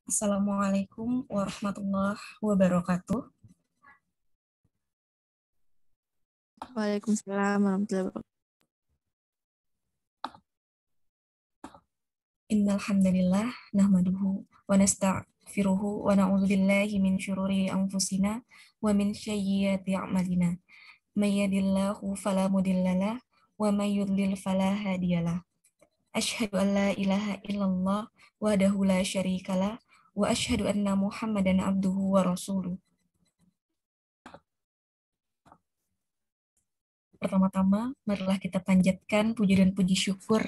Assalamualaikum warahmatullahi wabarakatuh. Waalaikumsalam warahmatullahi wabarakatuh. Innal hamdalillah nahmaduhu wa nasta'firuhu wa na'udzu billahi min syururi anfusina wa min sayyiati a'malina. May yahdihillahu fala mudhillalah wa may yudlil fala hadiyalah. Asyhadu an la ilaha illallah wahdahu la syarikalah wa asyhadu anna Muhammadan abduhu wa rasuluh. Pertama-tama, marilah kita panjatkan puji dan puji syukur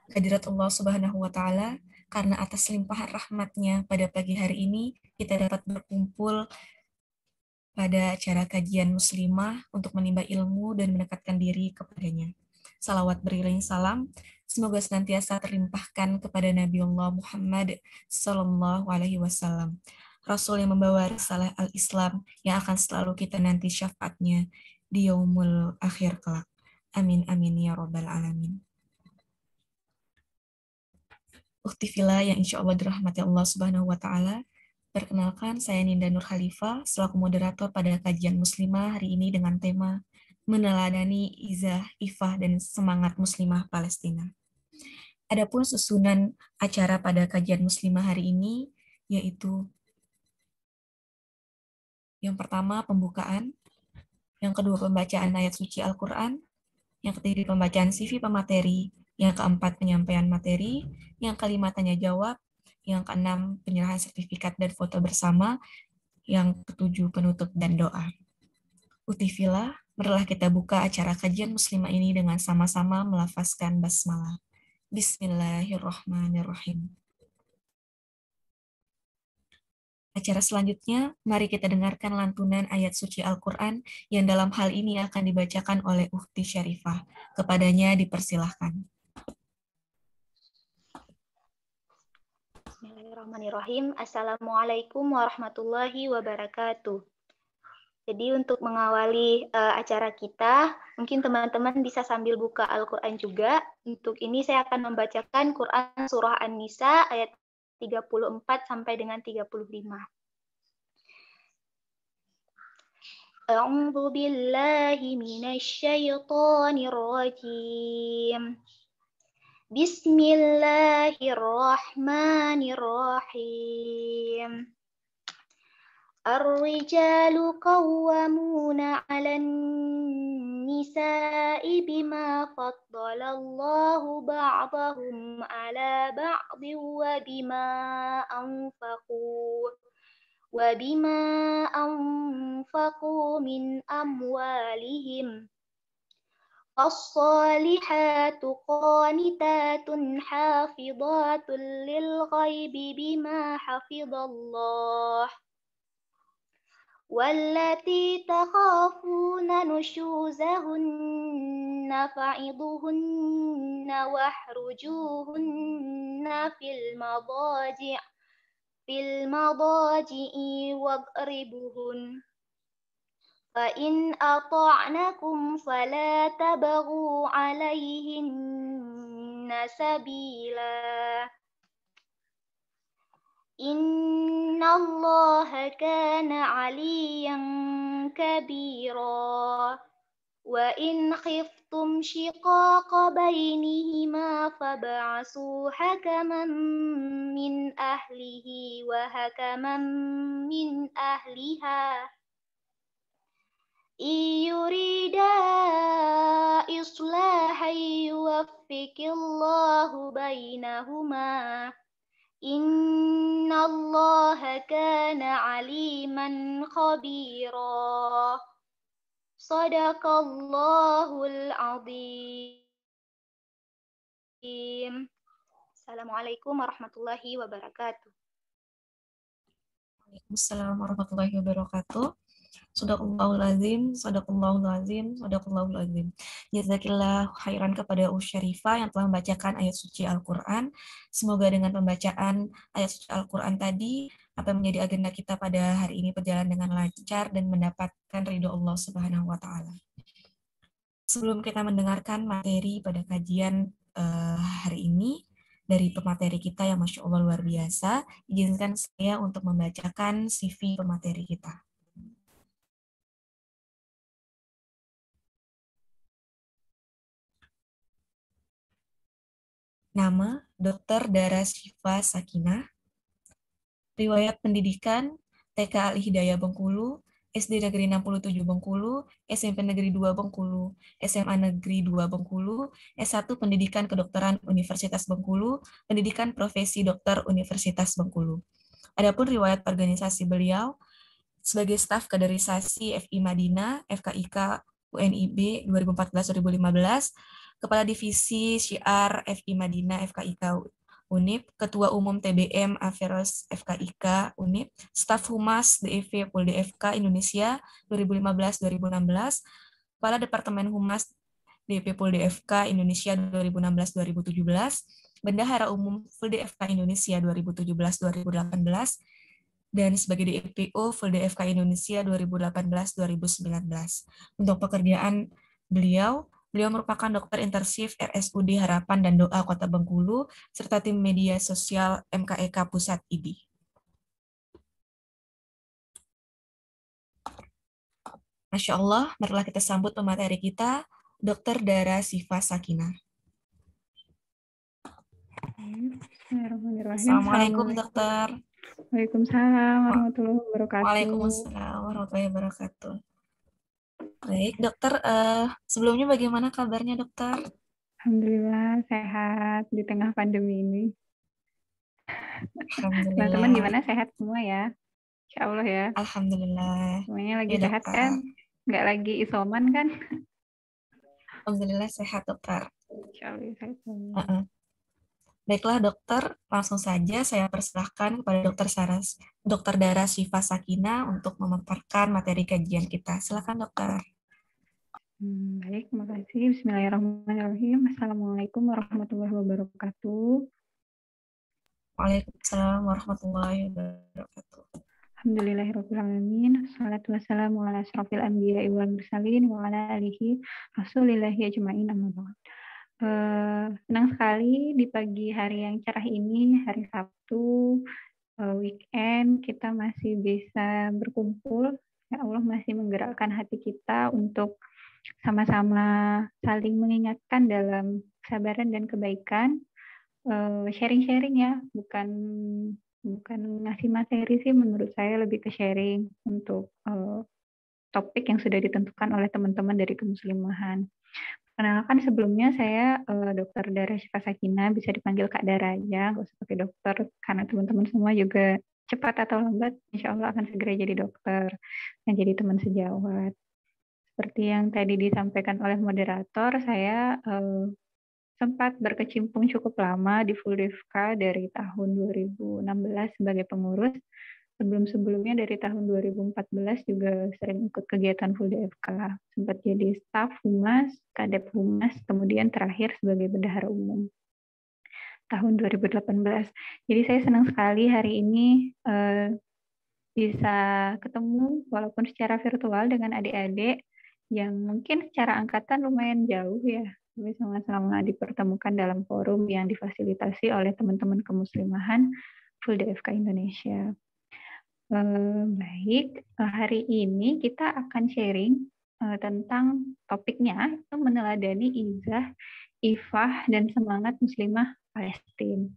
kehadirat Allah Subhanahu wa Ta'ala, karena atas limpahan rahmatnya pada pagi hari ini kita dapat berkumpul pada acara kajian muslimah untuk menimba ilmu dan mendekatkan diri kepadanya. Salawat beriring salam, semoga senantiasa terlimpahkan kepada Nabi Allah Muhammad Sallallahu Alaihi Wasallam, Rasul yang membawa risalah al-Islam yang akan selalu kita nanti syafaatnya di yaumul akhir kelak. Amin amin ya robbal alamin. Uktifila yang insya Allah dirahmati Allah Subhanahu wa Ta'ala. Perkenalkan, saya Ninda Nur Khalifah selaku moderator pada kajian muslimah hari ini dengan tema meneladani izah, ifah, dan semangat muslimah Palestina. Adapun susunan acara pada kajian muslimah hari ini yaitu yang pertama pembukaan, yang kedua pembacaan ayat suci Al-Quran, yang ketiga pembacaan CV pemateri, yang keempat penyampaian materi, yang kelima tanya jawab, yang keenam penyerahan sertifikat dan foto bersama, yang ketujuh penutup dan doa. Utifillah, marilah kita buka acara kajian muslimah ini dengan sama-sama melafazkan basmalah. Bismillahirrahmanirrahim. Acara selanjutnya, mari kita dengarkan lantunan ayat suci Al-Quran yang dalam hal ini akan dibacakan oleh Ukhti Syarifah. Kepadanya dipersilahkan. Bismillahirrahmanirrahim. Assalamualaikum warahmatullahi wabarakatuh. Jadi untuk mengawali acara kita, mungkin teman-teman bisa sambil buka Al-Quran juga. Untuk ini saya akan membacakan Quran Surah An-Nisa ayat 34 sampai dengan 35. A'udzu billahi minasy syaithanir rajim. Bismillahirrahmanirrahim. Ar-rijalu qawwamuna 'alan nisa'i bima faddalallahu ba'dahum 'ala ba'din wa bima anfaqu min amwalihim. الصالحات قانتات حافظات للغيب بما حفظ الله والتي تخافون نشوزهن فعظوهن واهجروهن في المضاجع واضربوهن فإن أطعنكم فلا تبغوا عليهن سبيلا إن الله كان عليا كبيرا وإن خفتم شقاق بينهما فابعثوا حكما من أهله وحكما من أهلها إن يريدا إصلاحا يوفق الله بينهما إن الله كان عليما خبيرا صدق الله العظيم. Assalamualaikum warahmatullahi wabarakatuh. Waalaikumsalam warahmatullahi wabarakatuh. Sadaqallahul azim, sadaqallahul azim, sadaqallahul azim. Jazakillah khairan kepada Syarifah yang telah membacakan ayat suci Al-Quran. Semoga dengan pembacaan ayat suci Al-Quran tadi, apa yang menjadi agenda kita pada hari ini berjalan dengan lancar dan mendapatkan ridho Allah Subhanahu wa Ta'ala. Sebelum kita mendengarkan materi pada kajian hari ini, dari pemateri kita yang Masya Allah luar biasa, izinkan saya untuk membacakan CV pemateri kita. Nama, Dr. Dara Syifa Sakinah. Riwayat pendidikan, TK Al Hidayah Bengkulu, SD Negeri 67 Bengkulu, SMP Negeri 2 Bengkulu, SMA Negeri 2 Bengkulu, S1 Pendidikan Kedokteran Universitas Bengkulu, Pendidikan Profesi Dokter Universitas Bengkulu. Adapun riwayat organisasi beliau sebagai staf kaderisasi FI Madinah, FKIK UNIB 2014-2015, Kepala Divisi Syiar FI Madinah, FKIK UNIP, Ketua Umum TBM Aferos FKIK UNIP, Staf Humas DIV Pol DFK Indonesia 2015-2016, Kepala Departemen Humas DIV Pol DFK Indonesia 2016-2017, Bendahara Umum Pol DFK Indonesia 2017-2018, dan sebagai DPO Full DFK Indonesia 2018-2019. Untuk pekerjaan beliau merupakan dokter intensif RSUD Harapan dan Doa Kota Bengkulu, serta tim media sosial MKEK Pusat IDI. Masya Allah, marilah kita sambut pemateri kita, Dr. Dara Syifa Sakinah. Assalamualaikum, dokter. Waalaikumsalam warahmatullahi wabarakatuh. Waalaikumsalam warahmatullahi wabarakatuh. Baik, dokter. Sebelumnya bagaimana kabarnya, dokter? Alhamdulillah sehat di tengah pandemi ini. Alhamdulillah. Teman-teman gimana, sehat semua ya? Insya Allah ya. Alhamdulillah. Semuanya lagi Ya, sehat dokter. kan? Nggak lagi isoman kan? Alhamdulillah sehat, dokter. Insya Allah sehat. Baiklah, dokter. Langsung saja saya persilahkan kepada Dr. Dara Syifa Sakinah untuk memaparkan materi kajian kita. Silakan, dokter. Baik, terima kasih. Bismillahirrahmanirrahim. Assalamualaikum warahmatullahi wabarakatuh. Waalaikumsalam warahmatullahi wabarakatuh. Alhamdulillahirrahmanirrahim. Assalatu wassalamu ala asrafil anbiya'i wal mursalin wa ala alihi rasulillahi ajma'in amma ba'd. Senang sekali di pagi hari yang cerah ini, hari Sabtu, weekend, kita masih bisa berkumpul. Ya Allah masih menggerakkan hati kita untuk sama-sama saling mengingatkan dalam kesabaran dan kebaikan. Sharing-sharing ya, bukan ngasih materi sih, menurut saya lebih ke sharing untuk topik yang sudah ditentukan oleh teman-teman dari kemuslimahan. Perkenalkan, sebelumnya saya Dr. Dara Syifa Sakinah, bisa dipanggil Kak Dara aja, nggak usah pakai dokter, karena teman-teman semua juga cepat atau lambat, insya Allah akan segera jadi dokter dan jadi teman sejawat. Seperti yang tadi disampaikan oleh moderator, saya sempat berkecimpung cukup lama di Full DFK dari tahun 2016 sebagai pengurus. Sebelum-sebelumnya dari tahun 2014 juga sering ikut kegiatan Full DFK. Sempat jadi staf humas, kadep humas, kemudian terakhir sebagai bendahara umum tahun 2018. Jadi saya senang sekali hari ini bisa ketemu walaupun secara virtual dengan adik-adik yang mungkin secara angkatan lumayan jauh ya, tapi sama-sama dipertemukan dalam forum yang difasilitasi oleh teman-teman kemuslimahan Full DFK Indonesia. Baik, hari ini kita akan sharing tentang topiknya, itu meneladani izah, ifah, dan semangat muslimah Palestina.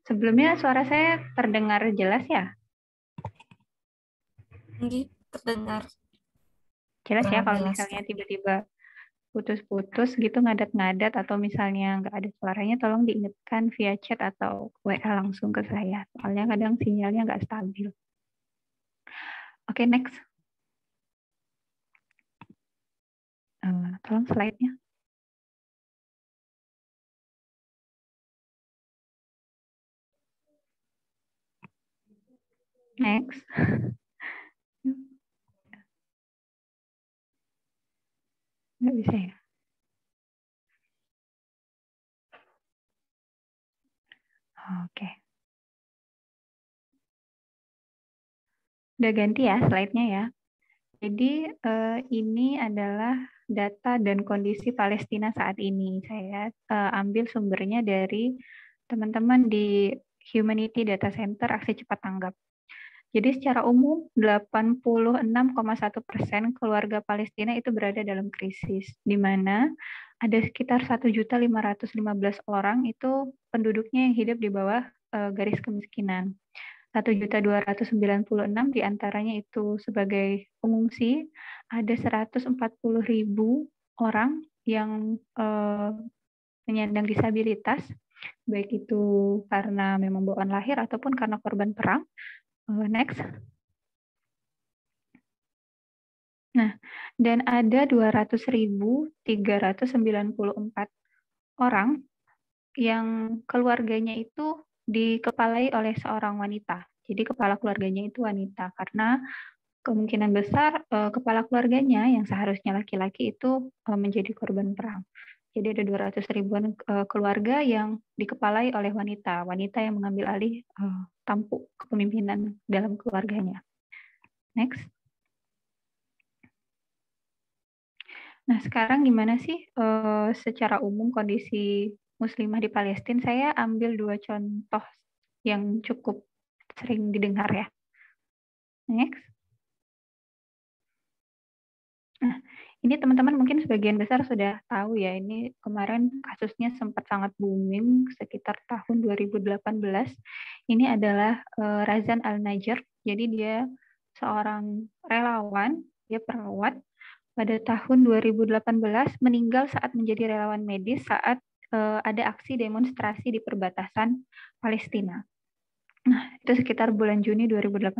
Sebelumnya suara saya terdengar jelas ya? Terdengar. Jelas ya, kalau misalnya tiba-tiba putus-putus gitu, ngadat-ngadat, atau misalnya nggak ada suaranya, tolong diingatkan via chat atau WA langsung ke saya. Soalnya kadang sinyalnya nggak stabil. Oke, next. Tolong slide-nya. Next. Nggak bisa ya? Oke. Udah ganti ya slide-nya ya. Jadi ini adalah data dan kondisi Palestina saat ini. Saya ambil sumbernya dari teman-teman di Humanity Data Center Aksi Cepat Tanggap. Jadi secara umum 86,1% keluarga Palestina itu berada dalam krisis, di mana ada sekitar 1.515 orang itu penduduknya yang hidup di bawah garis kemiskinan. 1.296 diantaranya itu sebagai pengungsi, ada 140.000 orang yang menyandang disabilitas, baik itu karena memang bawaan lahir ataupun karena korban perang. Next. Nah, dan ada 200.394 orang yang keluarganya itu dikepalai oleh seorang wanita. Jadi kepala keluarganya itu wanita karena kemungkinan besar kepala keluarganya yang seharusnya laki-laki itu menjadi korban perang. Jadi ada 200 ribuan keluarga yang dikepalai oleh wanita yang mengambil alih tampuk kepemimpinan dalam keluarganya. Next. Nah, sekarang gimana sih secara umum kondisi muslimah di Palestina? Saya ambil 2 contoh yang cukup sering didengar ya. Next. Nah, ini teman-teman mungkin sebagian besar sudah tahu ya, ini kemarin kasusnya sempat sangat booming sekitar tahun 2018. Ini adalah Razan Al-Najjar. Jadi dia seorang relawan, dia perawat. Pada tahun 2018 meninggal saat menjadi relawan medis saat ada aksi demonstrasi di perbatasan Palestina. Nah, itu sekitar bulan Juni 2018.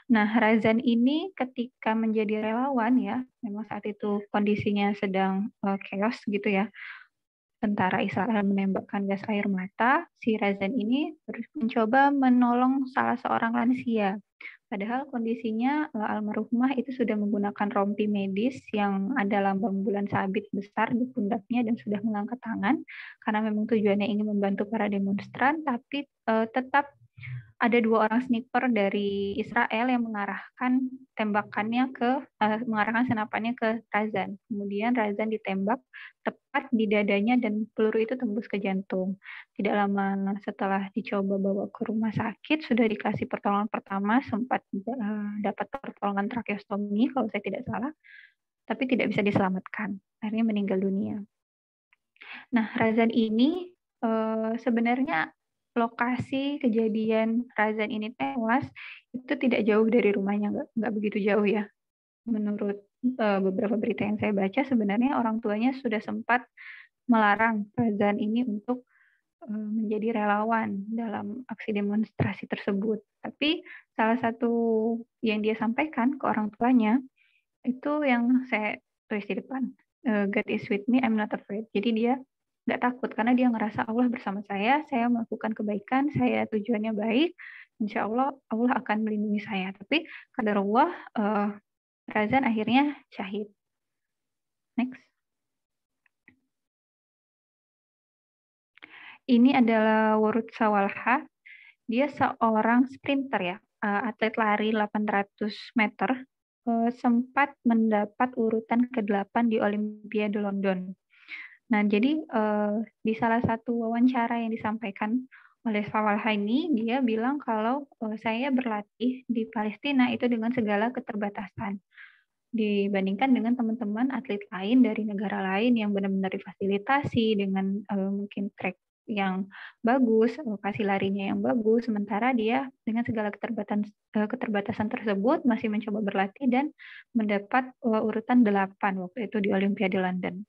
Nah, Razan ini ketika menjadi relawan ya, memang saat itu kondisinya sedang chaos gitu ya. Tentara Israel menembakkan gas air mata, si Razan ini mencoba menolong salah seorang lansia. Padahal kondisinya almarhumah itu sudah menggunakan rompi medis yang ada lambang bulan sabit besar di pundaknya dan sudah mengangkat tangan karena memang tujuannya ingin membantu para demonstran, tapi tetap ada 2 orang sniper dari Israel yang mengarahkan tembakannya mengarahkan senapannya ke Razan. Kemudian Razan ditembak tepat di dadanya dan peluru itu tembus ke jantung. Tidak lama setelah dicoba bawa ke rumah sakit, sudah dikasih pertolongan pertama, sempat dapat pertolongan tracheostomi kalau saya tidak salah, tapi tidak bisa diselamatkan. Akhirnya meninggal dunia. Nah, Razan ini sebenarnya lokasi kejadian Razan ini tewas itu tidak jauh dari rumahnya, nggak begitu jauh ya. Menurut beberapa berita yang saya baca, sebenarnya orang tuanya sudah sempat melarang Razan ini untuk menjadi relawan dalam aksi demonstrasi tersebut. Tapi salah satu yang dia sampaikan ke orang tuanya itu yang saya tulis di depan, God is with me, I'm not afraid. Jadi dia nggak takut karena dia ngerasa Allah bersama saya melakukan kebaikan, saya tujuannya baik, insya Allah Allah akan melindungi saya. Tapi qadarullah Razan akhirnya syahid. Next. Ini adalah Warud Sawalha. Dia seorang sprinter ya, atlet lari 800 meter, sempat mendapat urutan ke-8 di Olimpiade London. Nah, jadi di salah satu wawancara yang disampaikan oleh Sawalha ini, dia bilang kalau saya berlatih di Palestina itu dengan segala keterbatasan. Dibandingkan dengan teman-teman atlet lain dari negara lain yang benar-benar difasilitasi dengan mungkin track yang bagus, lokasi larinya yang bagus, sementara dia dengan segala keterbatasan tersebut masih mencoba berlatih dan mendapat urutan 8 waktu itu di Olimpiade London.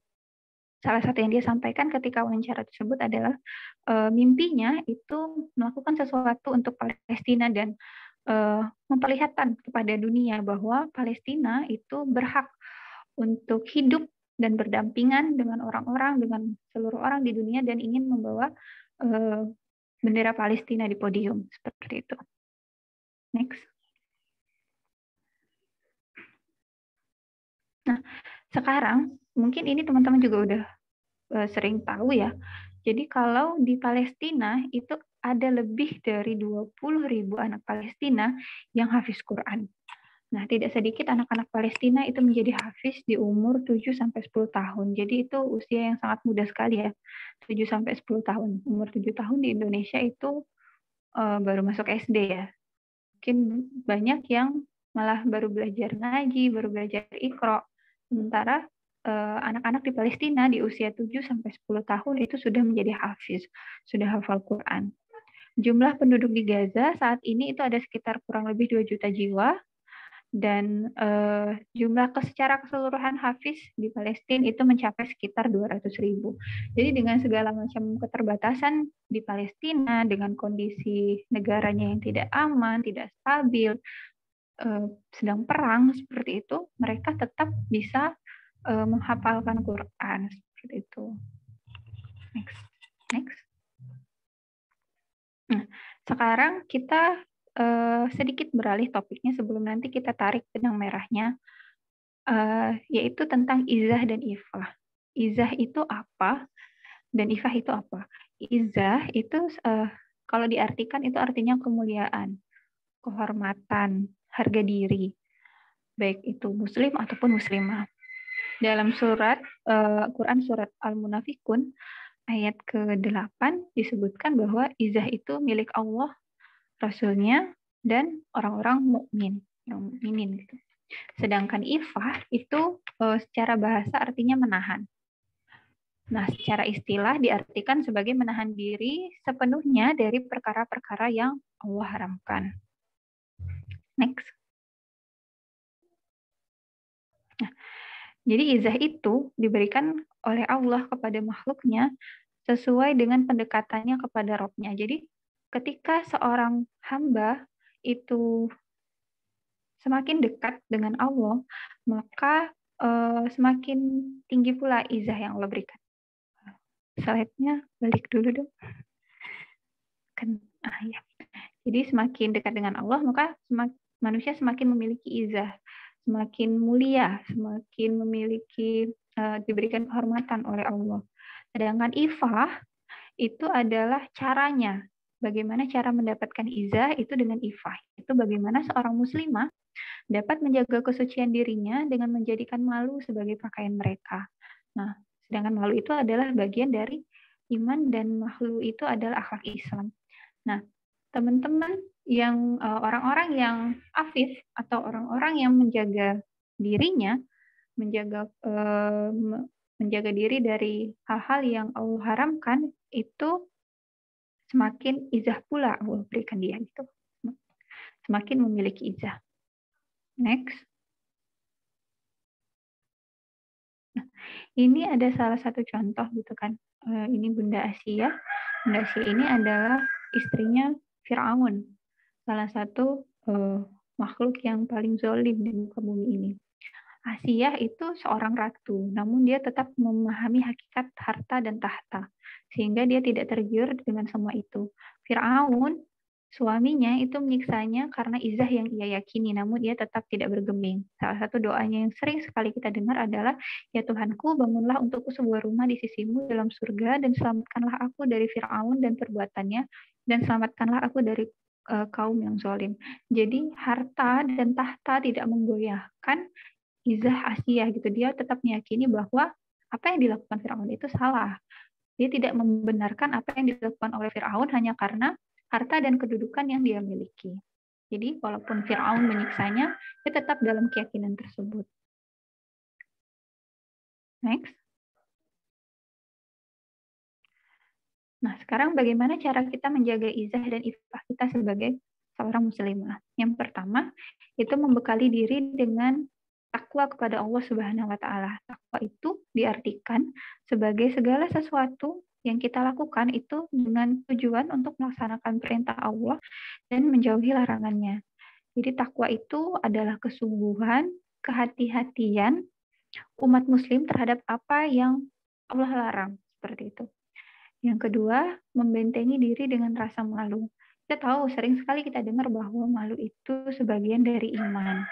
Salah satu yang dia sampaikan ketika wawancara tersebut adalah mimpinya itu melakukan sesuatu untuk Palestina dan memperlihatkan kepada dunia bahwa Palestina itu berhak untuk hidup dan berdampingan dengan orang-orang, dengan seluruh orang di dunia dan ingin membawa bendera Palestina di podium seperti itu. Next. Nah, sekarang mungkin ini teman-teman juga udah sering tahu ya. Jadi kalau di Palestina itu ada lebih dari 20.000 anak Palestina yang hafiz Quran. Nah, tidak sedikit anak-anak Palestina itu menjadi hafiz di umur 7-10 tahun. Jadi itu usia yang sangat muda sekali ya, 7-10 tahun. Umur 7 tahun di Indonesia itu baru masuk SD ya. Mungkin banyak yang malah baru belajar ngaji, baru belajar Iqra. Sementara anak-anak di Palestina di usia 7-10 tahun itu sudah menjadi hafiz, sudah hafal Quran. Jumlah penduduk di Gaza saat ini itu ada sekitar kurang lebih 2 juta jiwa. Dan jumlah secara keseluruhan hafiz di Palestina itu mencapai sekitar 200.000. Jadi dengan segala macam keterbatasan di Palestina, dengan kondisi negaranya yang tidak aman, tidak stabil, sedang perang seperti itu, mereka tetap bisa menghafalkan Quran seperti itu. Next. Nah, sekarang kita sedikit beralih topiknya sebelum nanti kita tarik benang merahnya, yaitu tentang izah dan ifah. Izah itu apa dan ifah itu apa? Izah itu kalau diartikan itu artinya kemuliaan, kehormatan, harga diri, baik itu muslim ataupun muslimah. Dalam surat Quran surat Al-Munafikun ayat ke-8 disebutkan bahwa izah itu milik Allah, Rasulnya, dan orang-orang mukmin, yang mukminin gitu. Sedangkan ifah itu secara bahasa artinya menahan. Nah, secara istilah diartikan sebagai menahan diri sepenuhnya dari perkara-perkara yang Allah haramkan. Next. Nah, jadi izah itu diberikan oleh Allah kepada makhluknya sesuai dengan pendekatannya kepada Rabb-nya. Jadi ketika seorang hamba itu semakin dekat dengan Allah, maka semakin tinggi pula izah yang Allah berikan. Slide-nya balik dulu dong. Ya. Jadi semakin dekat dengan Allah, maka manusia semakin memiliki izah, semakin mulia, semakin memiliki diberikan kehormatan oleh Allah. Sedangkan ifah itu adalah caranya. Bagaimana cara mendapatkan izah itu dengan ifah. Itu bagaimana seorang muslimah dapat menjaga kesucian dirinya dengan menjadikan malu sebagai pakaian mereka. Nah, sedangkan malu itu adalah bagian dari iman dan malu itu adalah akhlak Islam. Nah, teman-teman yang orang-orang yang afif atau orang-orang yang menjaga dirinya, menjaga diri dari hal-hal yang Allah haramkan, itu semakin izah pula Allah berikan dia itu. Semakin memiliki izah. Next. Nah, ini ada salah satu contoh gitu kan. Ini Bunda Asia. Bunda Asia ini adalah istrinya Fir'aun. Salah satu makhluk yang paling zalim di muka bumi ini. Asia itu seorang ratu, namun dia tetap memahami hakikat harta dan tahta, sehingga dia tidak tergiur dengan semua itu. Fir'aun, suaminya itu menyiksanya karena izah yang ia yakini, namun ia tetap tidak bergeming. Salah satu doanya yang sering sekali kita dengar adalah, "Ya Tuhanku, bangunlah untukku sebuah rumah di sisimu dalam surga, dan selamatkanlah aku dari Fir'aun dan perbuatannya, dan selamatkanlah aku dari kaum yang zalim." Jadi harta dan tahta tidak menggoyahkan izah Asia gitu. Dia tetap meyakini bahwa apa yang dilakukan Firaun itu salah. Dia tidak membenarkan apa yang dilakukan oleh Firaun hanya karena harta dan kedudukan yang dia miliki. Jadi walaupun Firaun menyiksanya, dia tetap dalam keyakinan tersebut. Next. Nah, sekarang bagaimana cara kita menjaga izah dan ifah kita sebagai seorang muslimah? Yang pertama, itu membekali diri dengan takwa kepada Allah Subhanahu wa taala. Takwa itu diartikan sebagai segala sesuatu yang kita lakukan itu dengan tujuan untuk melaksanakan perintah Allah dan menjauhi larangannya. Jadi takwa itu adalah kesungguhan, kehati-hatian umat muslim terhadap apa yang Allah larang, seperti itu. Yang kedua, membentengi diri dengan rasa malu. Kita tahu sering sekali kita dengar bahwa malu itu sebagian dari iman.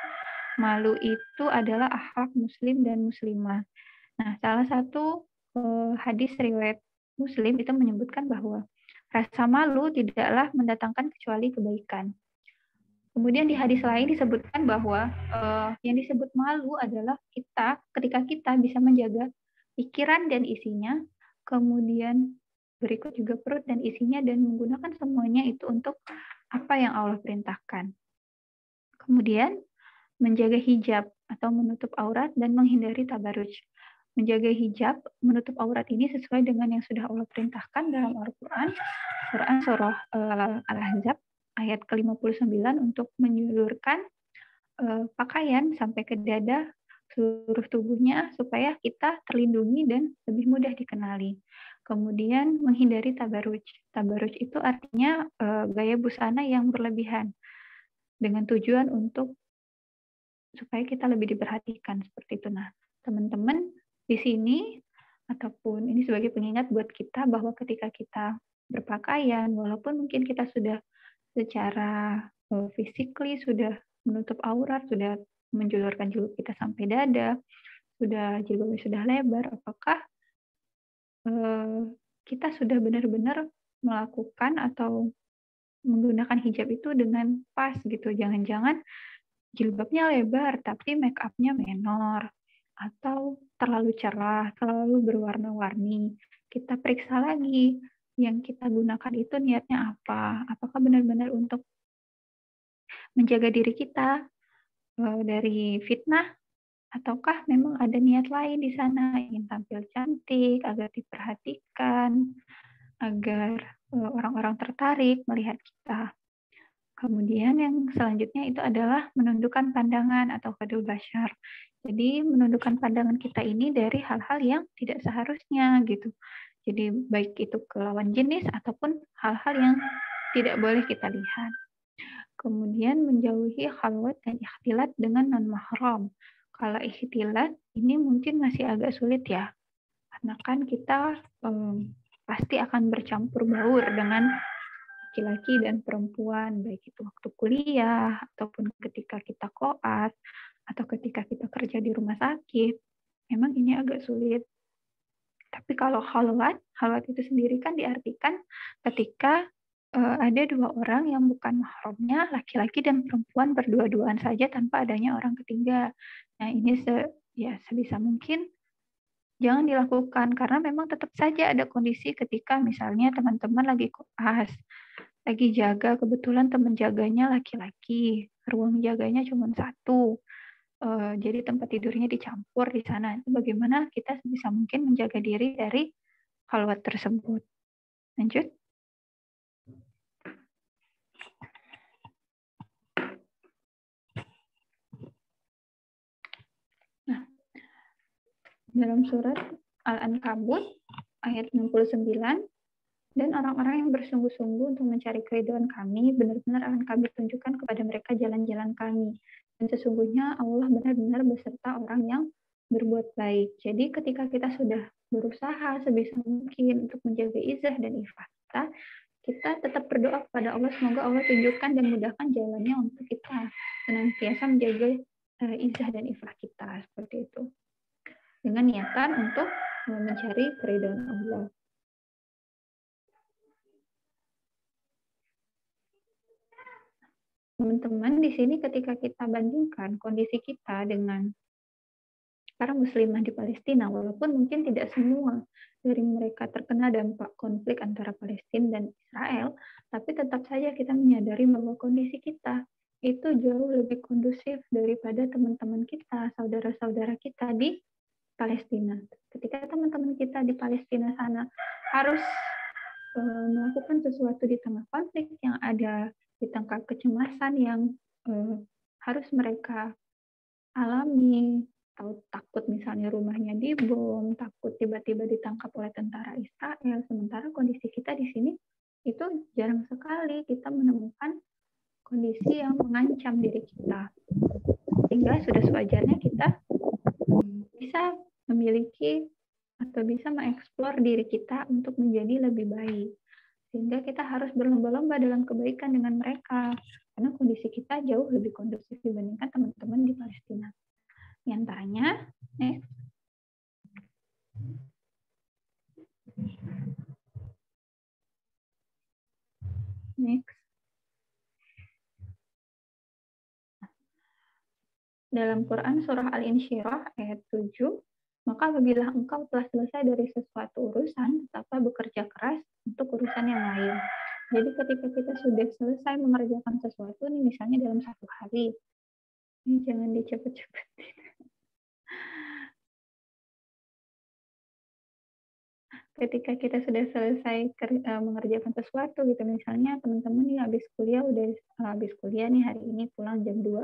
Malu itu adalah akhlak muslim dan muslimah. Nah, salah satu hadis riwayat Muslim itu menyebutkan bahwa rasa malu tidaklah mendatangkan kecuali kebaikan. Kemudian di hadis lain disebutkan bahwa yang disebut malu adalah ketika kita bisa menjaga pikiran dan isinya, kemudian berikut juga perut dan isinya, dan menggunakan semuanya itu untuk apa yang Allah perintahkan. Kemudian menjaga hijab atau menutup aurat dan menghindari tabaruj. Menjaga hijab, menutup aurat ini sesuai dengan yang sudah Allah perintahkan dalam Al-Quran, surah Al-Ahzab ayat ke-59 untuk menjulurkan pakaian sampai ke dada seluruh tubuhnya supaya kita terlindungi dan lebih mudah dikenali. Kemudian menghindari tabaruj. Tabaruj itu artinya gaya busana yang berlebihan dengan tujuan untuk supaya kita lebih diperhatikan seperti itu. Nah, teman-teman di sini ataupun ini sebagai pengingat buat kita bahwa ketika kita berpakaian, walaupun mungkin kita sudah secara physically sudah menutup aurat, sudah menjulurkan jilbab kita sampai dada, jilbabnya sudah lebar, apakah kita sudah benar-benar melakukan atau menggunakan hijab itu dengan pas gitu? Jangan-jangan jilbabnya lebar tapi make up-nya menor atau terlalu cerah, terlalu berwarna-warni. Kita periksa lagi yang kita gunakan itu niatnya apa? Apakah benar-benar untuk menjaga diri kita dari fitnah, ataukah memang ada niat lain di sana, ingin tampil cantik, agar diperhatikan, agar orang-orang tertarik melihat kita. Kemudian yang selanjutnya itu adalah menundukkan pandangan atau qadul basyar. Jadi menundukkan pandangan kita ini dari hal-hal yang tidak seharusnya gitu. Jadi baik itu ke lawan jenis ataupun hal-hal yang tidak boleh kita lihat. Kemudian menjauhi khalwat dan ikhtilat dengan non-mahram. Kalau ikhtilat ini mungkin masih agak sulit ya. Karena kan kita pasti akan bercampur baur dengan laki-laki dan perempuan, baik itu waktu kuliah, ataupun ketika kita koas, atau ketika kita kerja di rumah sakit, memang ini agak sulit. Tapi kalau khalwat itu sendiri kan diartikan ketika ada dua orang yang bukan mahramnya, laki-laki dan perempuan berdua-duaan saja tanpa adanya orang ketiga. Nah ini sebisa mungkin jangan dilakukan, karena memang tetap saja ada kondisi ketika misalnya teman-teman lagi koas, lagi jaga, kebetulan teman jaganya laki-laki, ruang jaganya cuma satu, jadi tempat tidurnya dicampur di sana. Itu bagaimana kita sebisa mungkin menjaga diri dari khalwat tersebut. Lanjut. Nah, dalam surat Al-Ankabut ayat 69, dan orang-orang yang bersungguh-sungguh untuk mencari keridhaan kami, benar-benar akan kami tunjukkan kepada mereka jalan-jalan kami. Dan sesungguhnya Allah benar-benar beserta orang yang berbuat baik. Jadi ketika kita sudah berusaha sebisa mungkin untuk menjaga izzah dan ifah kita tetap berdoa kepada Allah, semoga Allah tunjukkan dan mudahkan jalannya untuk kita senantiasa menjaga izzah dan ifah kita, seperti itu. Dengan niatan untuk mencari keridhaan Allah. Teman-teman, di sini ketika kita bandingkan kondisi kita dengan para muslimah di Palestina, walaupun mungkin tidak semua dari mereka terkena dampak konflik antara Palestina dan Israel, tapi tetap saja kita menyadari bahwa kondisi kita itu jauh lebih kondusif daripada teman-teman kita, saudara-saudara kita di Palestina. Ketika teman-teman kita di Palestina sana harus melakukan sesuatu di tengah konflik yang ada, di tengah kecemasan yang harus mereka alami, atau takut misalnya rumahnya dibom, takut tiba-tiba ditangkap oleh tentara Israel, sementara kondisi kita di sini itu jarang sekali kita menemukan kondisi yang mengancam diri kita. Sehingga sudah sewajarnya kita bisa memiliki atau bisa mengeksplor diri kita untuk menjadi lebih baik. Sehingga kita harus berlomba-lomba dalam kebaikan dengan mereka. Karena kondisi kita jauh lebih kondusif dibandingkan teman-teman di Palestina. Di antaranya, next. dalam Quran surah Al-Insyirah ayat 7, maka apabila engkau telah selesai dari sesuatu urusan, tetaplah bekerja keras untuk urusan yang lain. Jadi ketika kita sudah selesai mengerjakan sesuatu, nih misalnya dalam satu hari, ini jangan dicepet-cepetin. Ketika kita sudah selesai mengerjakan sesuatu gitu, misalnya teman-teman nih habis kuliah nih hari ini pulang jam 2,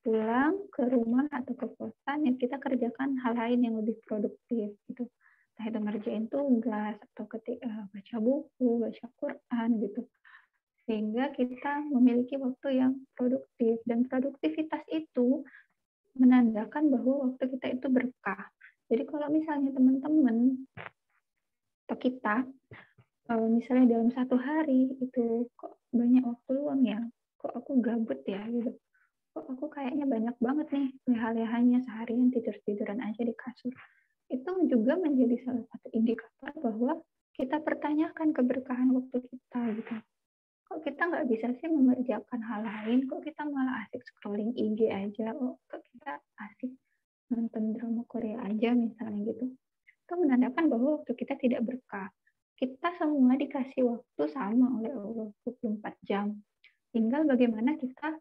pulang ke rumah atau ke kosan, ya kita kerjakan hal lain yang lebih produktif gitu, entah itu ngerjain tugas atau baca buku, baca Quran gitu, sehingga kita memiliki waktu yang produktif, dan produktivitas itu menandakan bahwa waktu kita itu berkah. Jadi kalau misalnya teman-teman atau kita misalnya dalam satu hari itu kok banyak waktu luang ya, kok aku gabut ya gitu, kok aku kayaknya banyak banget nih leha-lehanya seharian tidur-tiduran aja di kasur, itu juga menjadi salah satu indikator bahwa kita pertanyakan keberkahan waktu kita gitu. Kok kita nggak bisa sih mengerjakan hal lain, kok kita malah asik scrolling IG aja, kok kita asik nonton drama Korea aja misalnya gitu. Itu menandakan bahwa waktu kita tidak berkah. Kita semua dikasih waktu sama oleh Allah 24 jam. Tinggal bagaimana kita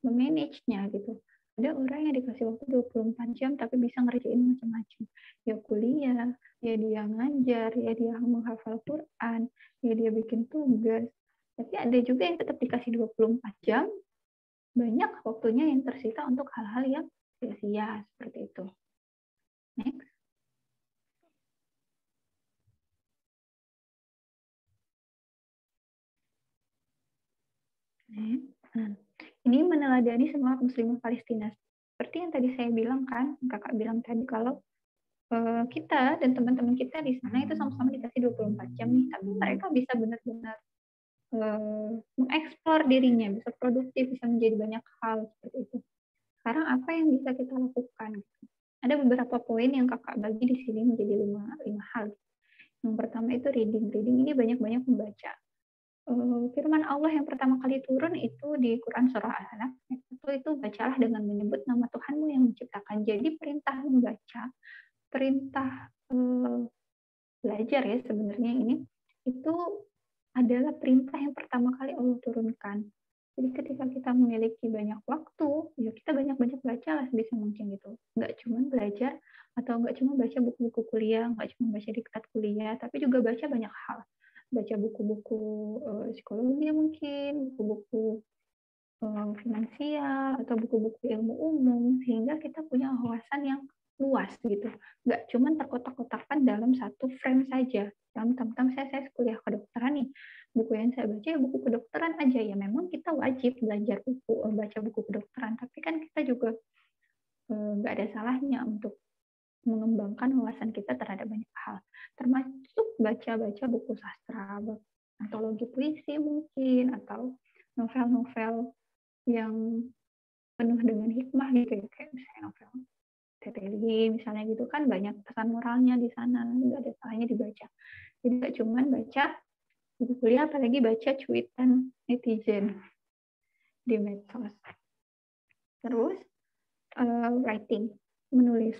memanage-nya gitu. Ada orang yang dikasih waktu 24 jam tapi bisa ngerjain macam-macam. Ya kuliah, ya dia ngajar, ya dia menghafal Quran, ya dia bikin tugas. Tapi ada juga yang tetap dikasih 24 jam, banyak waktunya yang tersita untuk hal-hal yang sia-sia seperti itu. Next. Ini meneladani semua muslimah Palestina. Seperti yang tadi saya bilang kan, kakak bilang tadi kalau kita dan teman-teman kita di sana itu sama-sama dikasih 24 jam nih, tapi mereka bisa benar-benar mengeksplor dirinya, bisa produktif, bisa menjadi banyak hal seperti itu. Sekarang apa yang bisa kita lakukan? Ada beberapa poin yang kakak bagi di sini menjadi 5 hal. Yang pertama itu reading. Reading ini banyak-banyak membaca. Firman Allah yang pertama kali turun itu di Quran surah Al-Alaq, itu bacalah dengan menyebut nama Tuhanmu yang menciptakan. Jadi perintah membaca, perintah belajar ya sebenarnya ini itu adalah perintah yang pertama kali Allah turunkan. Jadi ketika kita memiliki banyak waktu, ya kita banyak-banyak baca lah sebisa mungkin gitu. Nggak cuma belajar atau nggak cuma baca buku-buku kuliah, nggak cuma baca diktat kuliah, tapi juga baca banyak hal. Baca buku-buku psikologi mungkin, buku-buku finansial, atau buku-buku ilmu umum, sehingga kita punya wawasan yang luas gitu. Nggak cuma terkotak-kotakan dalam satu frame saja. Teman-teman saya kuliah kedokteran nih, buku yang saya baca ya buku kedokteran aja, ya memang kita wajib belajar baca buku kedokteran, tapi kan kita juga nggak ada salahnya untuk mengembangkan wawasan kita terhadap banyak hal, termasuk baca-baca buku sastra, antologi puisi mungkin, atau novel-novel yang penuh dengan hikmah gitu ya, kayak misalnya novel Teteli misalnya gitu kan, banyak pesan moralnya di sana, nggak ada salahnya dibaca. Jadi nggak cuma baca buku kuliah, apalagi baca cuitan netizen di medsos. Terus writing, menulis.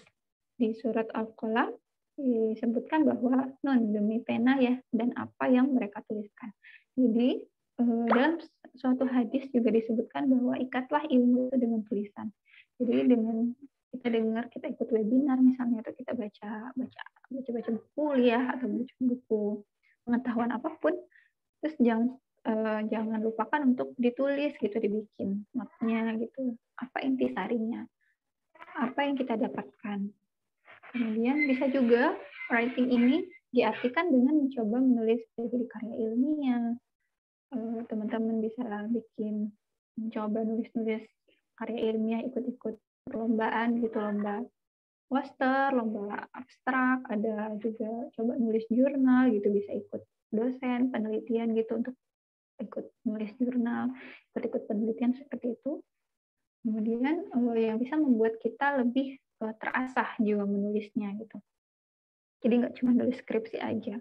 Di surat Al-Qalam disebutkan bahwa demi pena ya dan apa yang mereka tuliskan. Jadi dalam suatu hadis juga disebutkan bahwa ikatlah ilmu itu dengan tulisan. Jadi dengan kita dengar, kita ikut webinar misalnya, atau kita baca buku kuliah atau baca buku pengetahuan apapun, terus jangan lupakan untuk ditulis gitu, dibikin notnya gitu, apa intisarinya, apa yang kita dapatkan. Kemudian bisa juga writing ini diartikan dengan mencoba menulis dari karya ilmiah. Teman-teman bisa mencoba nulis-nulis karya ilmiah, ikut-ikut perlombaan gitu, lomba poster, lomba abstrak, ada juga coba nulis jurnal gitu, bisa ikut dosen penelitian gitu untuk ikut nulis jurnal, ikut penelitian seperti itu. Kemudian yang bisa membuat kita lebih terasah jiwa menulisnya gitu. Jadi nggak cuma nulis skripsi aja.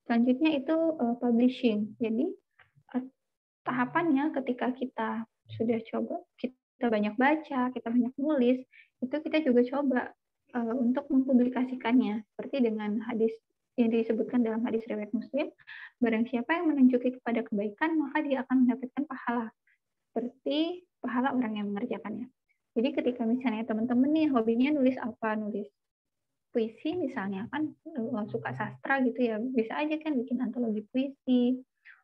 Selanjutnya itu publishing. Jadi tahapannya ketika kita sudah coba, kita kita banyak baca, kita banyak nulis, itu kita juga coba untuk mempublikasikannya. Seperti dengan hadis yang disebutkan dalam hadis riwayat Muslim, barang siapa yang menunjuki kepada kebaikan, maka dia akan mendapatkan pahala. Seperti pahala orang yang mengerjakannya. Jadi ketika misalnya teman-teman nih hobinya nulis apa? Nulis puisi misalnya, kan suka sastra gitu ya, bisa aja kan bikin antologi puisi.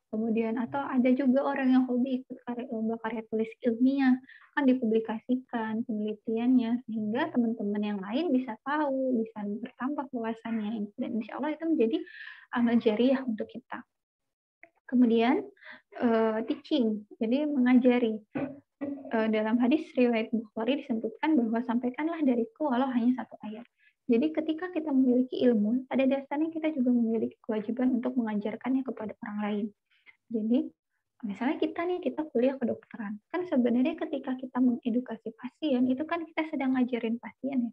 Kemudian atau ada juga orang yang hobi ikut lomba karya tulis ilmiah, kan dipublikasikan penelitiannya sehingga teman-teman yang lain bisa tahu, bisa bertambah wawasannya, dan insya Allah itu menjadi amal jariah untuk kita. Kemudian teaching, jadi mengajari. Dalam hadis riwayat Bukhari disebutkan bahwa sampaikanlah dariku walau hanya satu ayat. Jadi ketika kita memiliki ilmu, pada dasarnya kita juga memiliki kewajiban untuk mengajarkannya kepada orang lain. Jadi misalnya kita kuliah kedokteran, kan sebenarnya ketika kita mengedukasi pasien, itu kan kita sedang ngajarin pasien ya.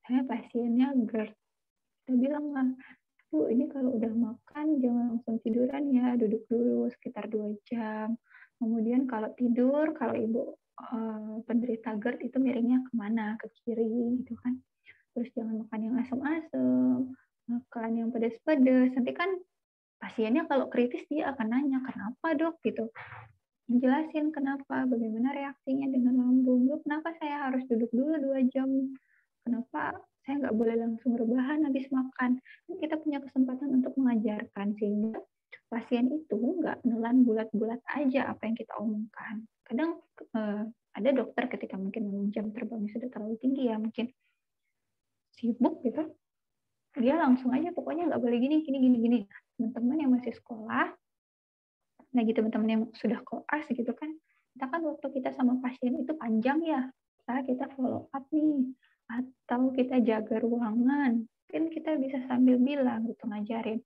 Saya pasiennya GERD, kita bilang lah, Bu, ini kalau udah makan jangan langsung tiduran ya, duduk dulu sekitar 2 jam. Kemudian kalau tidur, kalau ibu penderita GERD itu miringnya kemana? Ke kiri gitu kan. Terus jangan makan yang asam-asam, makan yang pedas-pedas. Nanti kan pasiennya kalau kritis dia akan nanya, kenapa dok gitu. Menjelasin kenapa, bagaimana reaksinya dengan lambung. Loh, kenapa saya harus duduk dulu 2 jam? Kenapa saya nggak boleh langsung rebahan habis makan? Kita punya kesempatan untuk mengajarkan sehingga pasien itu nggak nelan bulat-bulat aja apa yang kita omongkan. Kadang ada dokter ketika mungkin jam terbangnya sudah terlalu tinggi ya, mungkin sibuk gitu, dia langsung aja pokoknya nggak boleh gini. Teman-teman yang masih sekolah, lagi teman-teman yang sudah koas gitu kan, kita kan waktu kita sama pasien itu panjang ya, kita follow up nih, atau kita jaga ruangan, kan kita bisa sambil bilang gitu, ngajarin,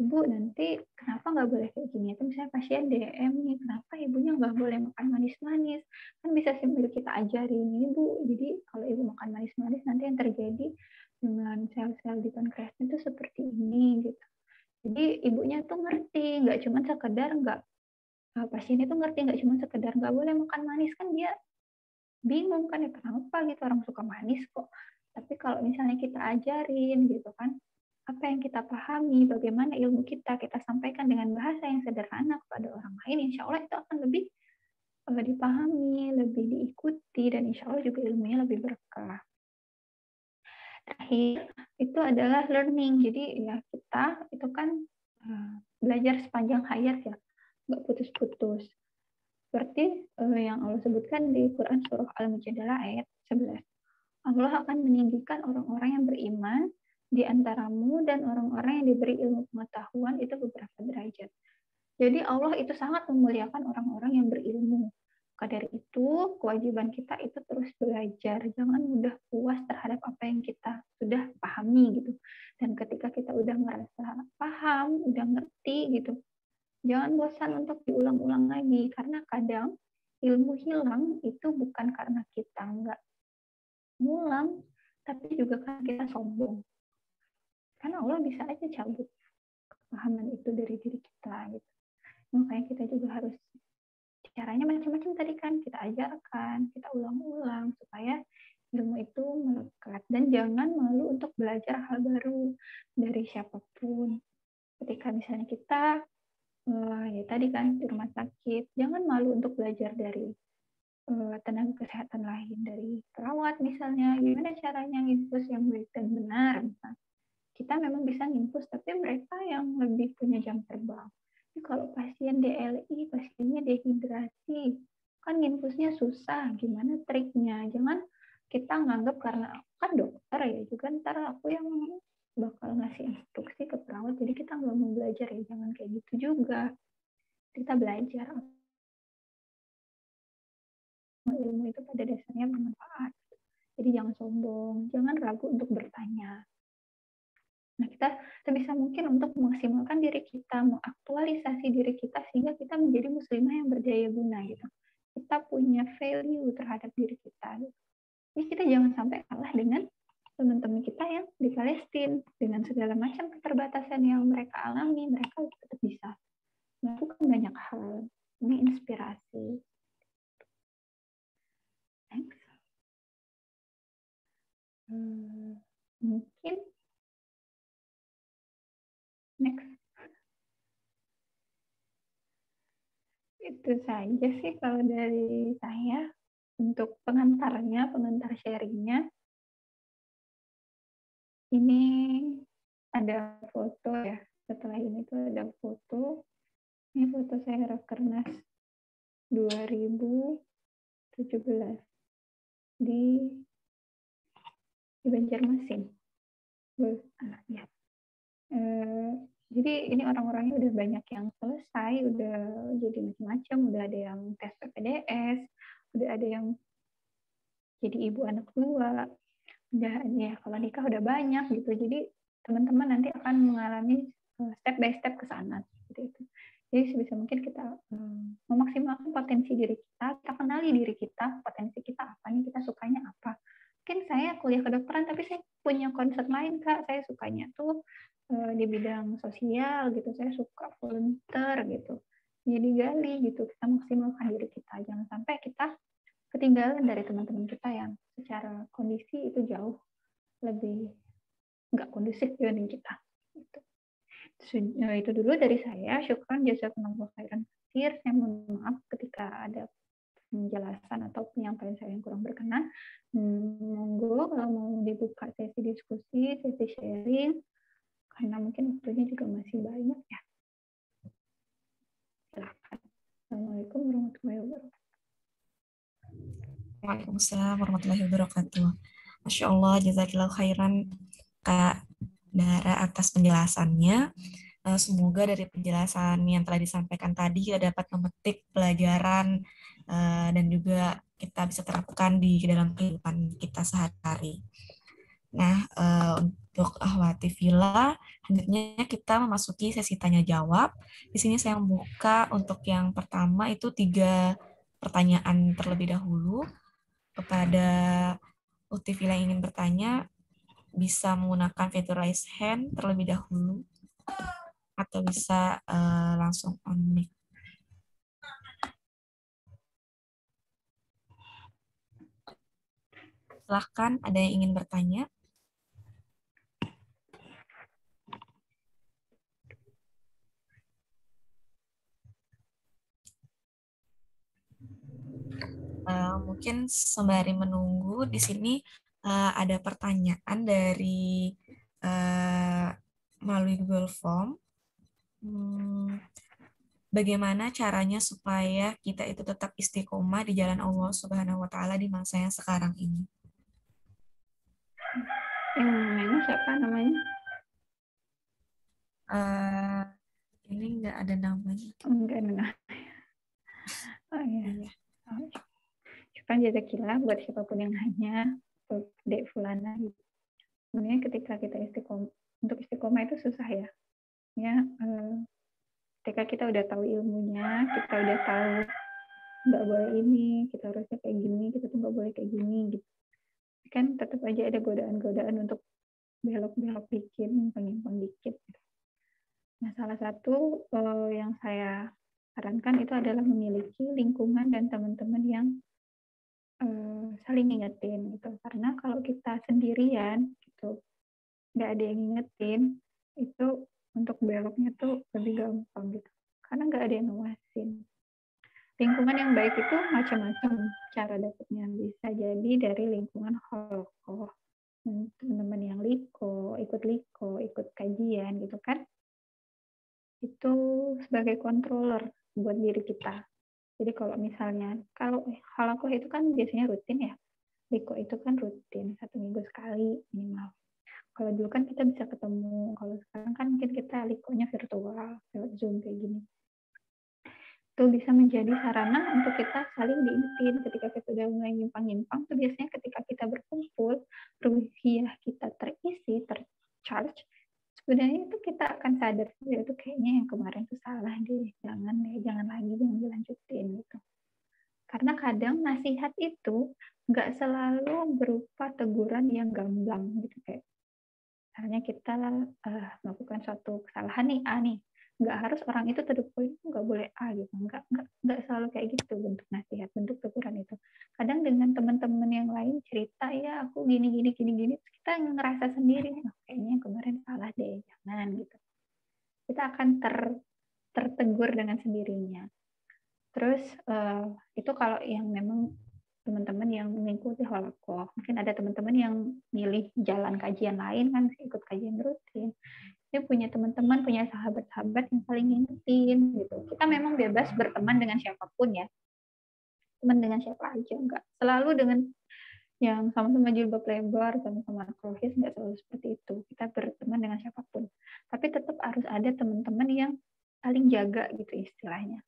Ibu nanti kenapa nggak boleh kayak gini? Itu misalnya pasien DM nih, kenapa ibunya nggak boleh makan manis-manis? Kan bisa sambil kita ajarin, Ibu, jadi kalau ibu makan manis-manis nanti yang terjadi dengan sel-sel di pankreasnya itu seperti ini gitu. Jadi ibunya tuh ngerti, nggak cuma sekedar pasien itu ngerti, nggak cuma sekedar nggak boleh makan manis, kan dia bingung kan ya kenapa gitu orang suka manis kok. Tapi kalau misalnya kita ajarin gitu kan, apa yang kita pahami, bagaimana ilmu kita sampaikan dengan bahasa yang sederhana kepada orang lain, insya Allah itu akan lebih dipahami, lebih diikuti, dan insya Allah juga ilmunya lebih berkah. Terakhir, itu adalah learning. Jadi ya kita itu kan belajar sepanjang hayat ya, nggak putus-putus. Seperti yang Allah sebutkan di Quran Surah Al-Mujadalah ayat 11. Allah akan meninggikan orang-orang yang beriman di antaramu dan orang-orang yang diberi ilmu pengetahuan itu beberapa derajat. Jadi Allah itu sangat memuliakan orang-orang yang berilmu. Maka dari itu, kewajiban kita itu terus belajar. Jangan mudah puas terhadap apa yang kita sudah pahami gitu. Dan ketika kita udah merasa paham, udah ngerti gitu, jangan bosan untuk diulang-ulang lagi. Karena kadang ilmu hilang itu bukan karena kita nggak ngulang, tapi juga karena kita sombong. Karena Allah bisa aja cabut kepahaman itu dari diri kita gitu. Makanya kita juga harus caranya macam-macam tadi kan, kita ajarkan, kita ulang-ulang supaya ilmu itu melekat, dan jangan malu untuk belajar hal baru dari siapapun. Ketika misalnya kita ya tadi kan di rumah sakit, jangan malu untuk belajar dari tenaga kesehatan lain, dari perawat misalnya, gimana caranya nginfus yang baik dan benar. Misalnya. Kita memang bisa nginfus, tapi mereka yang lebih punya jam terbang. Jadi kalau pasien DLI, pasiennya dehidrasi, kan nginfusnya susah, gimana triknya? Jangan kita nganggap karena kan dokter ya, juga ntar aku yang bakal ngasih instruksi ke perawat, jadi kita nggak mau belajar ya, jangan kayak gitu juga. Kita belajar ilmu itu pada dasarnya bermanfaat. Jadi jangan sombong, jangan ragu untuk bertanya. Nah, kita sebisa mungkin untuk memaksimalkan diri kita, mengaktualisasi diri kita, sehingga kita menjadi muslimah yang berdaya guna gitu. Kita punya value terhadap diri kita. Gitu. Jadi kita jangan sampai kalah dengan teman-teman kita yang di Palestina, dengan segala macam keterbatasan yang mereka alami, mereka tetap bisa melakukan banyak hal. Ini inspirasi. Mungkin next. Itu saja sih kalau dari saya. Untuk pengantar sharingnya, ini ada foto ya. Setelah ini tuh ada foto. Ini foto saya Rakernas 2017 di Banjarmasin. Ya. Jadi ini orang-orangnya udah banyak yang selesai, udah jadi macam-macam, udah ada yang tes PPDS, udah ada yang jadi ibu anak 2, udah ya kalau nikah udah banyak gitu. Jadi teman-teman nanti akan mengalami step by step ke sana seperti itu. Jadi sebisa mungkin kita memaksimalkan potensi diri kita kenali diri kita, potensi kita apa nih, kita sukanya apa. Mungkin saya kuliah kedokteran tapi saya punya konsep lain, Kak. Saya sukanya tuh di bidang sosial gitu, saya suka volunteer gitu. Jadi gali gitu, kita maksimalkan diri kita, jangan sampai kita ketinggalan dari teman-teman kita yang secara kondisi itu jauh lebih nggak kondusif dibanding kita. Itu dulu dari saya. Syukran jazakumullah khairan katsir. Saya mohon maaf ketika ada penjelasan atau penyampaian saya yang kurang berkenan. Monggo kalau mau dibuka sesi diskusi, sesi sharing, karena mungkin waktunya juga masih banyak ya. Silakan. Assalamualaikum warahmatullahi wabarakatuh. Waalaikumsalam warahmatullahi wabarakatuh. Masya Allah, jazakillah khairan Kak Dara atas penjelasannya. Semoga dari penjelasan yang telah disampaikan tadi kita dapat memetik pelajaran dan juga kita bisa terapkan di dalam kehidupan kita sehari-hari. Nah, untuk Ahwati Villa, selanjutnya kita memasuki sesi tanya jawab. Di sini saya membuka untuk yang pertama itu 3 pertanyaan terlebih dahulu. Kepada Uti Villa yang ingin bertanya, bisa menggunakan fitur raise hand terlebih dahulu atau bisa langsung on mic. Silahkan, ada yang ingin bertanya? Mungkin sembari menunggu di sini ada pertanyaan dari melalui Google Form. Bagaimana caranya supaya kita itu tetap istiqomah di jalan Allah Subhanahu wa Ta'ala di masa yang sekarang ini? Yang namanya siapa namanya? Ini nggak ada namanya. Enggak ada namanya. Oh iya. Syukran jazakillah buat siapapun yang nanya, Dek Fulana. Sebenarnya ketika kita untuk istiqomah itu susah ya. Ketika kita udah tahu ilmunya, kita udah tahu nggak boleh ini, kita harusnya kayak gini, kita tuh nggak boleh kayak gini gitu. Kan tetap aja ada godaan-godaan untuk belok-belok dikit, nyimpang-nyimpang dikit. Nah, salah satu yang saya sarankan itu adalah memiliki lingkungan dan teman-teman yang saling ngingetin gitu. Karena kalau kita sendirian gitu, nggak ada yang ngingetin, itu untuk beloknya tuh lebih gampang gitu. Karena nggak ada yang ngawasin. Lingkungan yang baik itu macam-macam cara dapatnya. Bisa jadi dari lingkungan holokoh, teman-teman yang ikut kajian gitu kan. Itu sebagai controller buat diri kita. Jadi kalau misalnya, kalau holokoh itu kan biasanya rutin ya. Liko itu kan rutin, 1 minggu sekali minimal. Kalau dulu kan kita bisa ketemu, kalau sekarang kan mungkin kita likonya virtual, lewat Zoom kayak gini. Itu bisa menjadi sarana untuk kita saling diingetin. Ketika kita udah mulai nyimpang-nyimpang, itu biasanya ketika kita berkumpul, ruhiyah kita terisi, tercharge, sebenarnya itu kita akan sadar, itu kayaknya yang kemarin itu salah deh, jangan lagi, jangan dilanjutin gitu. Karena kadang nasihat itu nggak selalu berupa teguran yang gamblang gitu, kayak misalnya kita melakukan suatu kesalahan nih, A nih, nggak harus orang itu to the point, nggak boleh A gitu, nggak selalu kayak gitu bentuk nasihat, bentuk teguran itu. Kadang dengan teman-teman yang lain cerita, ya aku gini, kita ngerasa sendiri, kayaknya kemarin salah deh, jangan gitu. Kita akan tertegur dengan sendirinya. Terus itu kalau yang memang teman-teman yang mengikuti halakoh. Mungkin ada teman-teman yang milih jalan kajian lain kan, ikut kajian rutin. Dia punya teman-teman, punya sahabat-sahabat yang saling ngingetin gitu. Kita memang bebas berteman dengan siapapun ya. Teman dengan siapa aja, enggak selalu dengan yang sama-sama jilbab lebar, sama-sama akrohis, enggak selalu seperti itu. Kita berteman dengan siapapun. Tapi tetap harus ada teman-teman yang saling jaga gitu istilahnya.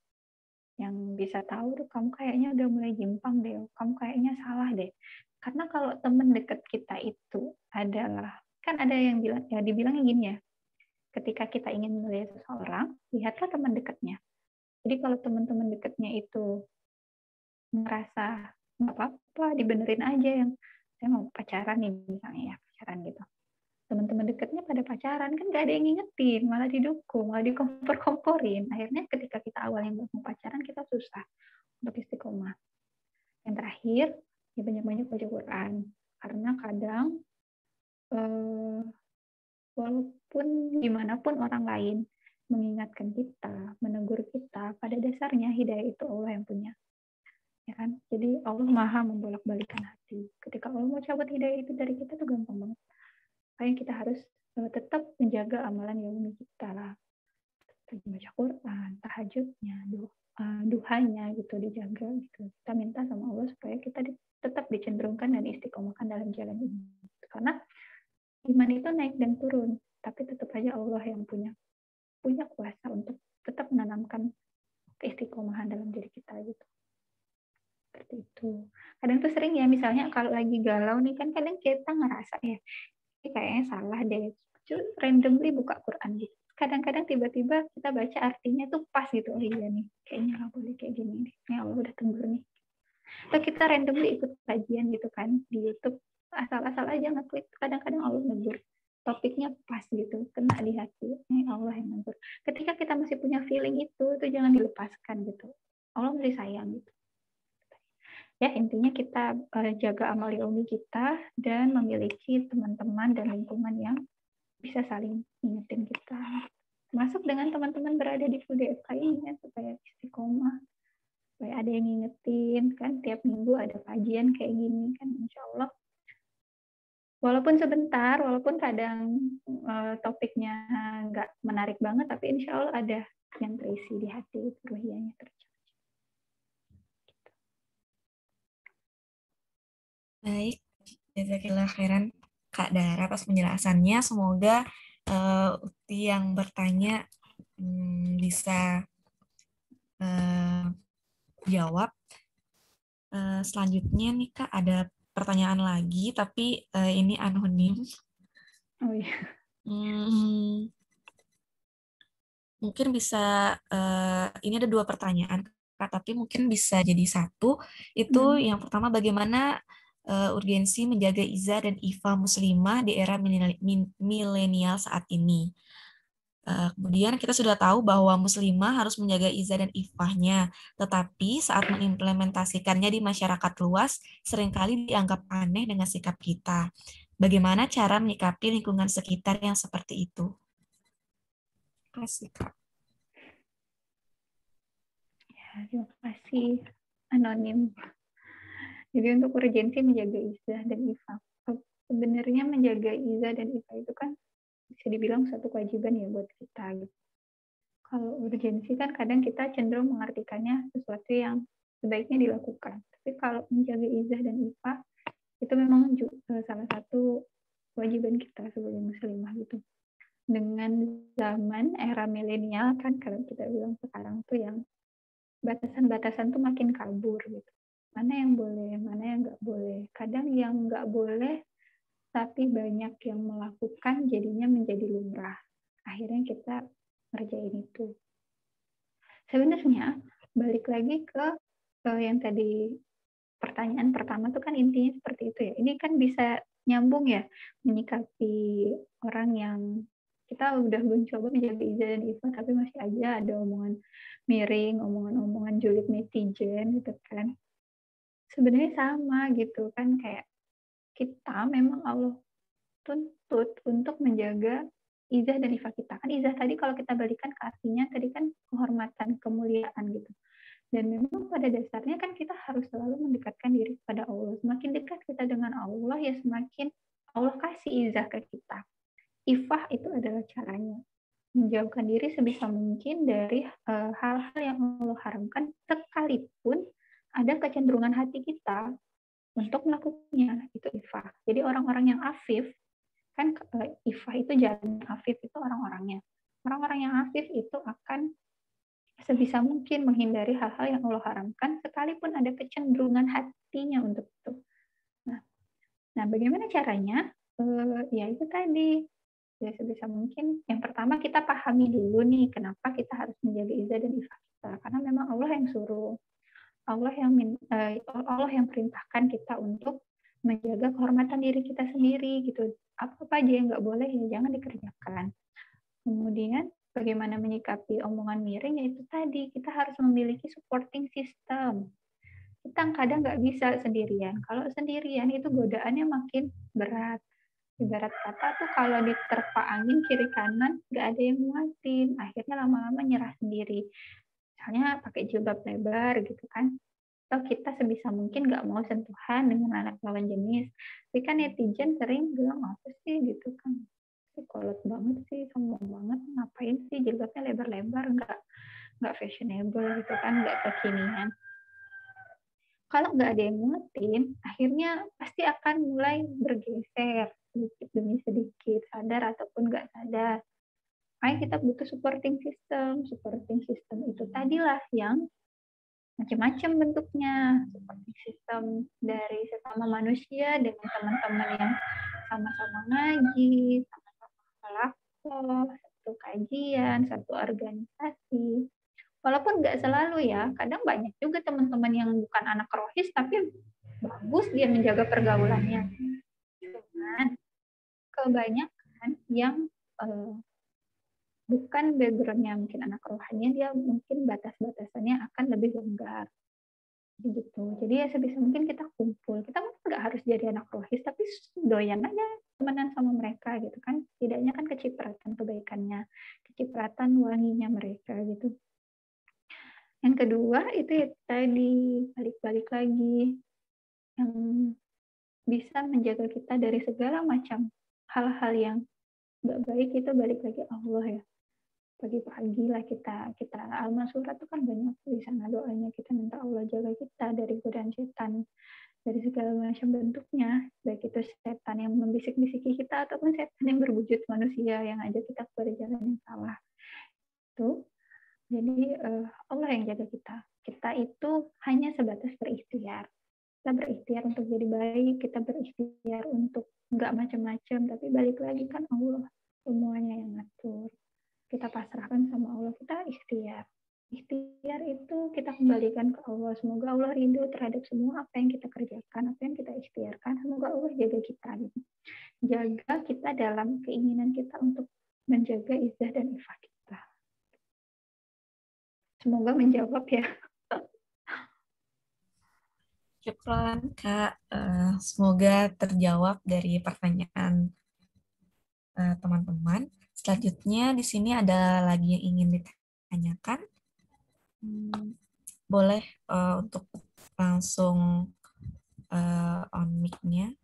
Yang bisa tahu tuh kamu kayaknya udah mulai jimpang deh, kamu kayaknya salah deh. Karena kalau teman dekat kita itu adalah, kan ada yang bilang, ya dibilangnya gini ya, ketika kita ingin melihat seseorang, lihatlah teman dekatnya. Jadi kalau teman-teman dekatnya itu merasa nggak apa-apa, dibenerin aja yang saya mau pacaran nih misalnya ya, pacaran gitu. Teman-teman dekatnya pada pacaran kan gak ada yang ngingetin, malah didukung, malah dikompor-komporin. Akhirnya ketika kita awalnya mau pacaran kita susah untuk istiqomah. Yang terakhir ya banyak-banyak baca Quran, karena kadang walaupun gimana pun orang lain mengingatkan kita, menegur kita, pada dasarnya hidayah itu Allah yang punya. Ya kan? Jadi Allah Maha membolak-balikan hati. Ketika Allah mau cabut hidayah itu dari kita tuh gampang banget. Makanya kita harus tetap menjaga amalan yaumi kita lah. Baca Quran, tahajudnya, duhanya gitu dijaga gitu. Kita minta sama Allah supaya kita tetap dicenderungkan dan istiqomahkan dalam jalan ini. Karena iman itu naik dan turun, tapi tetap aja Allah yang punya kuasa untuk tetap menanamkan keistiqomahan dalam diri kita gitu. Seperti itu. Kadang tuh sering ya, misalnya kalau lagi galau nih kan kadang kita ngerasa ya, ini kayaknya salah deh. Randomly buka Quran gitu. Kadang-kadang tiba-tiba kita baca artinya tuh pas gitu. Oh iya nih, kayaknya nggak boleh kayak gini nih. Ini Allah udah tegur nih. Atau kita randomly ikut kajian gitu kan di YouTube. Asal-asal aja ngeklik. Kadang-kadang Allah negur. Topiknya pas gitu, kena di hati. Ini Allah yang negur. Ketika kita masih punya feeling itu jangan dilepaskan gitu. Allah masih sayang gitu. Ya, intinya kita jaga amal yaumi kita dan memiliki teman-teman dan lingkungan yang bisa saling ingetin kita. Masuk dengan teman-teman berada di full DFK ini ya, supaya istiqomah, supaya ada yang ngingetin kan, tiap minggu ada kajian kayak gini kan, insya Allah. Walaupun sebentar, walaupun kadang topiknya nggak menarik banget, tapi insya Allah ada yang terisi di hati, ruhiyahnya tercapai. Baik, jazakillah khairan Kak Dara atas penjelasannya. Semoga Uti yang bertanya bisa jawab. Selanjutnya nih Kak, ada pertanyaan lagi, tapi ini anonim. Oh iya. Mungkin bisa, ini ada 2 pertanyaan Kak, tapi mungkin bisa jadi satu. Itu yang pertama, bagaimana urgensi menjaga izzah dan ifah muslimah di era milenial saat ini? Kemudian kita sudah tahu bahwa muslimah harus menjaga izzah dan ifahnya, tetapi saat mengimplementasikannya di masyarakat luas, seringkali dianggap aneh dengan sikap kita. Bagaimana cara menyikapi lingkungan sekitar yang seperti itu? Terima kasih, Kak. Ya, terima kasih, anonim. Jadi untuk urgensi menjaga izzah dan ifah. Sebenarnya menjaga izzah dan ifah itu kan bisa dibilang satu kewajiban ya buat kita. Gitu. Kalau urgensi kan kadang kita cenderung mengartikannya sesuatu yang sebaiknya dilakukan. Tapi kalau menjaga izzah dan ifah itu memang salah satu kewajiban kita sebagai muslimah gitu. Dengan zaman era milenial kan kalau kita bilang sekarang tuh yang batasan-batasan tuh makin kabur gitu. Mana yang boleh, mana yang nggak boleh. Kadang yang nggak boleh tapi banyak yang melakukan jadinya menjadi lumrah. Akhirnya kita ngerjain itu. Sebenarnya balik lagi ke yang tadi pertanyaan pertama tuh kan intinya seperti itu ya. Ini kan bisa nyambung ya menyikapi orang yang kita udah mencoba menjaga izzah dan ifah tapi masih aja ada omongan miring, omongan-omongan julid netizen gitu kan. Sebenarnya sama gitu kan, kayak kita memang Allah tuntut untuk menjaga izah dan ifah kita. Kan izah tadi kalau kita balikan ke artinya tadi kan kehormatan, kemuliaan gitu. Dan memang pada dasarnya kan kita harus selalu mendekatkan diri kepada Allah. Semakin dekat kita dengan Allah, ya semakin Allah kasih izah ke kita. Ifah itu adalah caranya. Menjauhkan diri sebisa mungkin dari hal-hal yang Allah haramkan, sekalipun ada kecenderungan hati kita untuk melakukannya. Itu ifah. Jadi orang-orang yang afif, kan ifah itu jalan afif itu orang-orangnya. Orang-orang yang afif itu akan sebisa mungkin menghindari hal-hal yang Allah haramkan, sekalipun ada kecenderungan hatinya untuk itu. Nah, bagaimana caranya? Ya itu tadi, ya sebisa mungkin. Yang pertama kita pahami dulu nih, kenapa kita harus menjaga izah dan ifah kita. Karena memang Allah yang suruh, Allah yang perintahkan kita untuk menjaga kehormatan diri kita sendiri gitu. Apa aja yang nggak boleh ya jangan dikerjakan. Kemudian bagaimana menyikapi omongan miring, yaitu tadi kita harus memiliki supporting system. Kita kadang nggak bisa sendirian. Kalau sendirian itu godaannya makin berat. Ibarat kata tuh kalau diterpa angin kiri kanan nggak ada yang nguatin. Akhirnya lama-lama nyerah sendiri. Misalnya pakai jilbab lebar gitu kan. Atau kita sebisa mungkin nggak mau sentuhan dengan anak lawan jenis. Tapi kan netizen sering bilang apa sih gitu kan. Kolot banget sih, sombong banget, ngapain sih jilbabnya lebar-lebar, nggak fashionable gitu kan, nggak kekinian. Kalau nggak ada yang nguatin, akhirnya pasti akan mulai bergeser sedikit demi sedikit, sadar ataupun nggak sadar. Makanya kita butuh supporting system. Supporting system itu tadilah yang macam-macam bentuknya. Supporting system dari sesama manusia dengan teman-teman yang sama-sama ngaji, sama-sama satu kajian, satu organisasi. Walaupun nggak selalu ya, kadang banyak juga teman-teman yang bukan anak rohis tapi bagus dia menjaga pergaulannya. Cuman kebanyakan yang bukan backgroundnya mungkin anak rohaninya, dia mungkin batas-batasannya akan lebih longgar. Gitu. Jadi ya sebisa mungkin kita kumpul. Kita nggak harus jadi anak rohis, tapi doyan aja temenan sama mereka gitu kan. Setidaknya kan kecipratan kebaikannya, kecipratan wanginya mereka gitu. Yang kedua itu ya tadi balik-balik lagi yang bisa menjaga kita dari segala macam hal-hal yang nggak baik, itu balik lagi Allah ya. Pagi-pagi lah kita Al-Masyurah itu kan banyak di sana doanya, kita minta Allah jaga kita dari godaan setan dari segala macam bentuknya, baik itu setan yang membisik-bisiki kita ataupun setan yang berwujud manusia yang ajak kita kepada jalan yang salah. Itu jadi Allah yang jaga kita. Kita itu hanya sebatas berikhtiar. Kita berikhtiar untuk jadi baik, kita berikhtiar untuk nggak macam-macam, tapi balik lagi kan Allah semuanya yang ngatur. Kita pasrahkan sama Allah, kita ikhtiar. Ikhtiar itu kita kembalikan ke Allah. Semoga Allah ridho terhadap semua apa yang kita kerjakan, apa yang kita ikhtiarkan. Semoga Allah jaga kita. Jaga kita dalam keinginan kita untuk menjaga izzah dan ifah kita. Semoga menjawab ya. Syukran, Kak. Semoga terjawab dari pertanyaan teman-teman. Selanjutnya di sini ada lagi yang ingin ditanyakan. Boleh untuk langsung on mic-nya.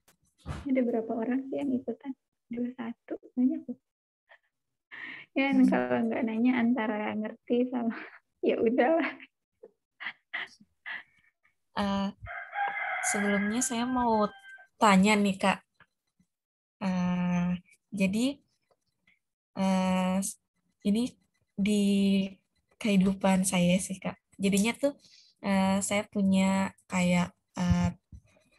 Ada berapa orang sih yang ikutan? 21, banyak loh. Ya, kalau nggak nanya antara ngerti sama ya udahlah. Sebelumnya saya mau tanya nih, Kak. Jadi ini di kehidupan saya sih, Kak. Jadinya tuh saya punya kayak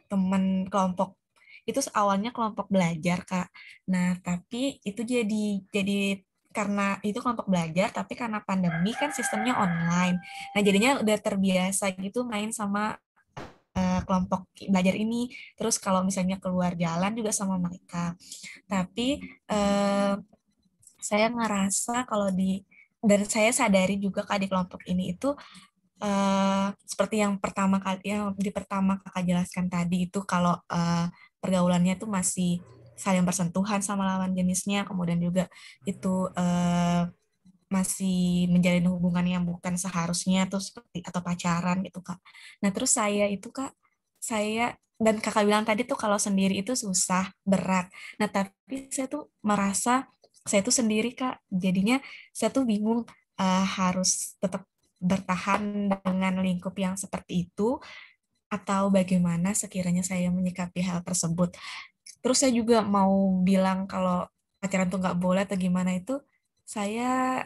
teman kelompok. Itu awalnya kelompok belajar, Kak. Nah, tapi itu jadi karena itu kelompok belajar, tapi karena pandemi kan sistemnya online. Nah, jadinya udah terbiasa gitu main sama kelompok belajar ini. Terus kalau misalnya keluar jalan juga sama mereka. Tapi saya ngerasa kalau dan saya sadari juga Kak di kelompok ini itu seperti yang di pertama Kakak jelaskan tadi itu kalau pergaulannya tuh masih saling bersentuhan sama lawan jenisnya, kemudian juga itu masih menjalin hubungan yang bukan seharusnya tuh seperti atau pacaran gitu Kak. Nah terus saya itu Kak, saya dan Kakak bilang tadi tuh kalau sendiri itu susah, berat. Nah tapi saya tuh merasa saya tuh sendiri Kak, jadinya saya tuh bingung harus tetap bertahan dengan lingkup yang seperti itu atau bagaimana sekiranya saya menyikapi hal tersebut. Terus saya juga mau bilang kalau pacaran tuh nggak boleh atau gimana itu, saya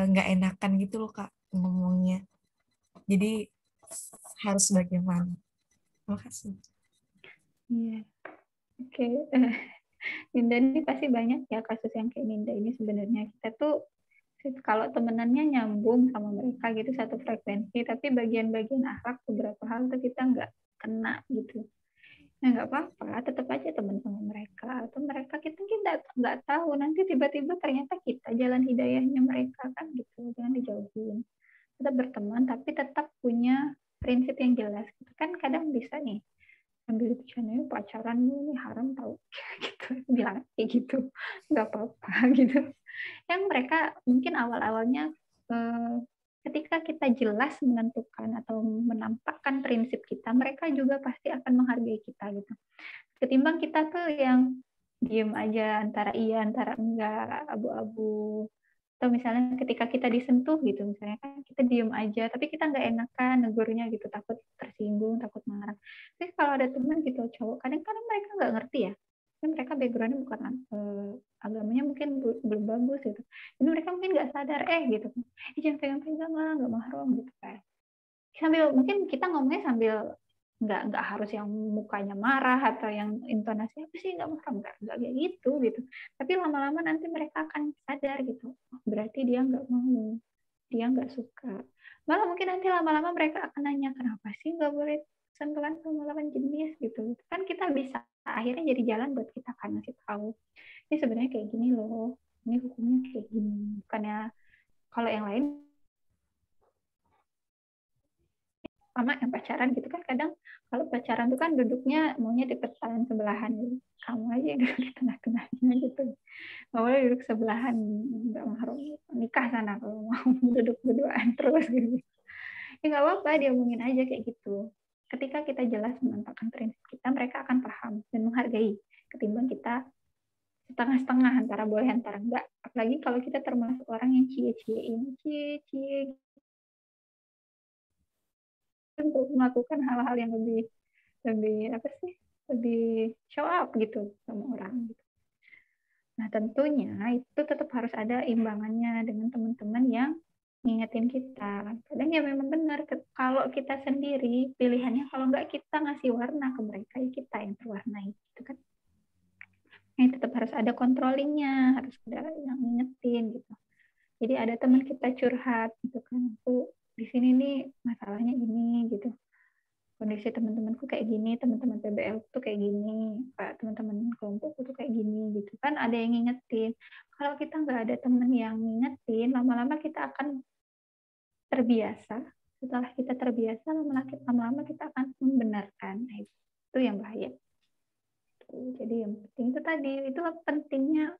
nggak enakan gitu loh Kak ngomongnya. Jadi harus bagaimana? Terima kasih. Iya, oke. Ninda ini pasti banyak ya kasus yang kayak Ninda ini sebenarnya. Kita tuh kalau temenannya nyambung sama mereka gitu satu frekuensi, tapi bagian-bagian akhlak beberapa hal tuh kita nggak kena gitu. Nah nggak apa-apa, tetap aja teman sama mereka. Atau mereka kita nggak tahu nanti tiba-tiba ternyata kita jalan hidayahnya mereka kan gitu. Jangan dijauhin. Tetap berteman tapi tetap punya prinsip yang jelas. Kan kadang bisa nih ambil bercandanya pacaran ini haram tahu gitu bilang kayak gitu nggak apa-apa gitu yang mereka mungkin awal-awalnya ketika kita jelas menentukan atau menampakkan prinsip kita mereka juga pasti akan menghargai kita gitu ketimbang kita tuh yang diem aja antara iya antara enggak abu-abu atau misalnya ketika kita disentuh gitu misalnya kan kita diem aja tapi kita nggak enakan negurnya gitu takut tersinggung takut marah tapi kalau ada teman gitu cowok kadang-kadang mereka nggak ngerti ya kan mereka backgroundnya bukan agamanya mungkin belum bagus gitu jadi mereka mungkin nggak sadar gitu jangan pegang-pegang lah nggak mahram gitu kan sambil mungkin kita ngomongnya sambil nggak harus yang mukanya marah atau yang intonasi apa sih nggak mahram nggak kayak gitu tapi lama-lama nanti mereka akan sadar gitu oh, berarti dia nggak mau dia nggak suka malah mungkin nanti lama-lama mereka akan nanya kenapa sih nggak boleh sentuhan sama lawan jenis gitu kan kita bisa akhirnya jadi jalan buat kita kan ngasih tahu ini sebenarnya kayak gini loh ini hukumnya kayak gini bukannya kalau yang lain sama yang pacaran gitu kan kadang kalau pacaran tuh kan duduknya maunya deket tangan sebelahan gitu. Kamu aja yang duduk di tengah-tengahnya gitu nggak boleh duduk sebelahan nggak mahram nikah sana kalau mau duduk berduaan terus gitu ya nggak apa-apa diomongin aja kayak gitu ketika kita jelas menentangkan prinsip kita mereka akan paham dan menghargai ketimbang kita setengah-setengah antara boleh antara enggak apalagi kalau kita termasuk orang yang cie-ciein cie-cie untuk melakukan hal-hal yang lebih lebih apa sih lebih show up gitu sama orang gitu. Nah tentunya itu tetap harus ada imbangannya dengan teman-teman yang ngingetin kita. Kadang ya memang benar kalau kita sendiri pilihannya kalau nggak kita ngasih warna ke mereka ya kita yang terwarnai gitu kan. Nah, tetap harus ada controllingnya, harus ada yang ngingetin gitu. Jadi ada teman kita curhat gitu kan, aku di sini nih masalahnya ini gitu kondisi teman-temanku kayak gini, teman-teman PBL tuh kayak gini, Pak, teman-teman kelompokku tuh kayak gini gitu kan ada yang ngingetin. Kalau kita nggak ada teman yang ngingetin, lama-lama kita akan terbiasa. Setelah kita terbiasa, lama-lama kita akan membenarkan. Nah, itu yang bahaya. Jadi yang penting itu tadi, itulah pentingnya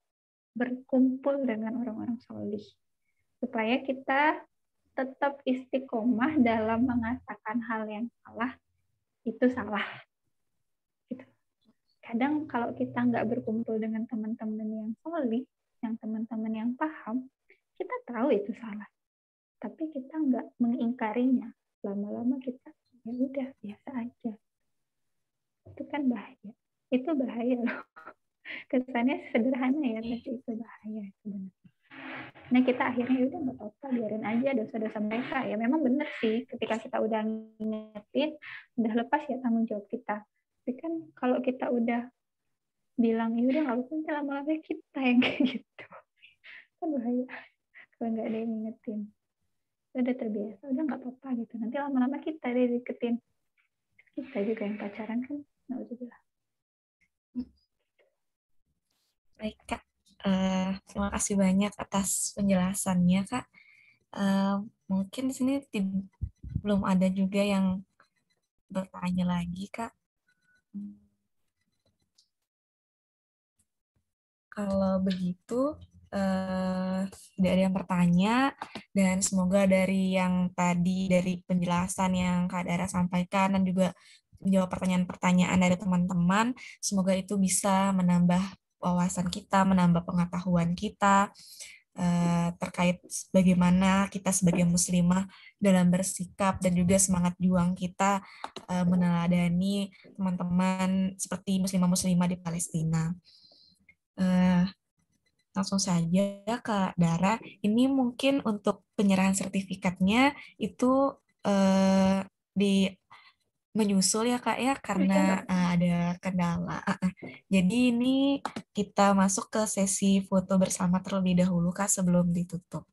berkumpul dengan orang-orang solih supaya kita tetap istiqomah dalam mengatakan hal yang salah itu salah. Gitu. Kadang kalau kita nggak berkumpul dengan teman-teman yang solih, yang teman-teman yang paham, kita tahu itu salah, tapi kita nggak mengingkarinya. Lama-lama kita ya udah biasa aja. Itu kan bahaya. Itu bahaya loh. Kesannya sederhana ya, tapi itu bahaya sebenarnya. Nah kita akhirnya udah nggak apa-apa biarin aja dosa-dosa mereka ya memang benar sih ketika kita udah ngingetin udah lepas ya tanggung jawab kita tapi kan kalau kita udah bilang ya udah nggak apa-apa lama-lama kita yang kayak gitu kan bahaya kalau nggak ada yang ngingetin udah terbiasa udah nggak apa-apa gitu nanti lama-lama kita deh deketin kita juga yang pacaran kan nggak usah bilang. Baik Kak, terima kasih banyak atas penjelasannya Kak. Mungkin di sini belum ada juga yang bertanya lagi Kak. Kalau begitu, tidak ada yang bertanya, dan semoga dari yang tadi, dari penjelasan yang Kak Dara sampaikan, dan juga menjawab pertanyaan-pertanyaan dari teman-teman, semoga itu bisa menambah wawasan kita, menambah pengetahuan kita, terkait bagaimana kita sebagai muslimah dalam bersikap, dan juga semangat juang kita meneladani teman-teman seperti muslimah-muslimah di Palestina. Langsung saja Kak Dara, ini mungkin untuk penyerahan sertifikatnya itu di menyusul ya Kak ya, karena ada kendala. Jadi ini kita masuk ke sesi foto bersama terlebih dahulu Kak sebelum ditutup.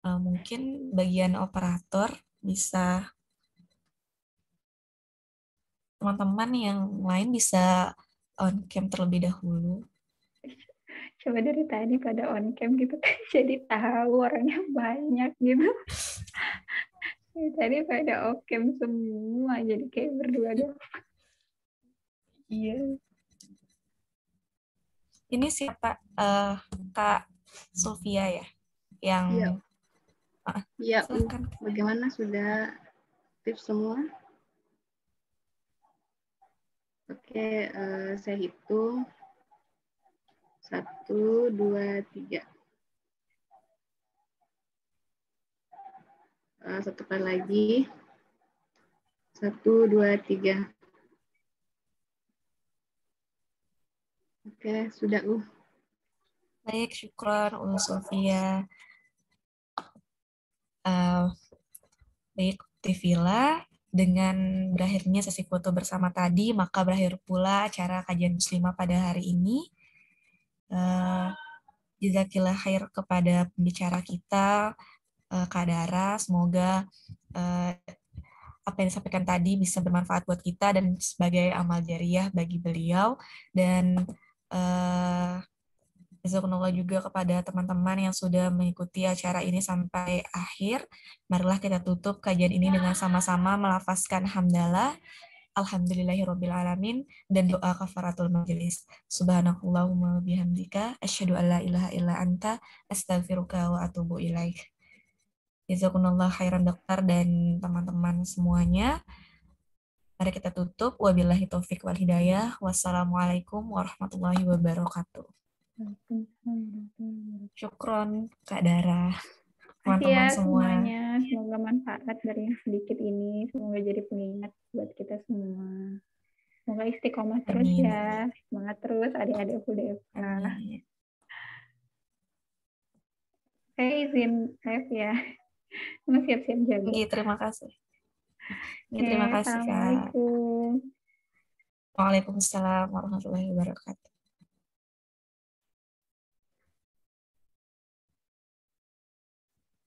Mungkin bagian operator bisa, teman-teman yang lain bisa on cam terlebih dahulu. Coba dari tadi pada on cam gitu kan, jadi tahu orangnya banyak gitu. Tadi pada off cam semua, jadi kayak berdua doang. Iya. Ini siapa? Kak Sofia ya? Yang Iya. Iya, silakan. bagaimana, sudah tips semua? Oke, saya hitung. 1, 2, 3. Satu kali lagi. 1, 2, 3. Oke, sudah. Baik, syukron Sofia. Baik, Tivila, dengan berakhirnya sesi foto bersama tadi, maka berakhir pula acara kajian muslimah pada hari ini. Jazakillah khair kepada pembicara kita, Kak Dara. Semoga apa yang disampaikan tadi bisa bermanfaat buat kita dan sebagai amal jariah bagi beliau. Dan jazakumullah juga kepada teman-teman yang sudah mengikuti acara ini sampai akhir. Marilah kita tutup kajian ini dengan sama-sama melafazkan hamdalah, alhamdulillahirrabbilalamin, dan doa kafaratul majelis. Subhanakallahumma bihamdika, asyhadu an la ilaha illa anta, astaghfiruka wa atubu ilaik. Jazakumullah khairan dokter dan teman-teman semuanya. Mari kita tutup. Wabillahi taufik wal hidayah. Wassalamualaikum warahmatullahi wabarakatuh. Syukron Kak Dara, teman-teman ya semua. Semuanya, semoga manfaat dari yang sedikit ini, semoga jadi pengingat buat kita semua. Semoga istiqomah terus. Amin. Ya, semangat terus adik-adik UDFK. Saya izin live ya, mau siap-siap jaga. Terima kasih. Terima kasih Kak. Assalamualaikum. Waalaikumsalam warahmatullahi wabarakatuh.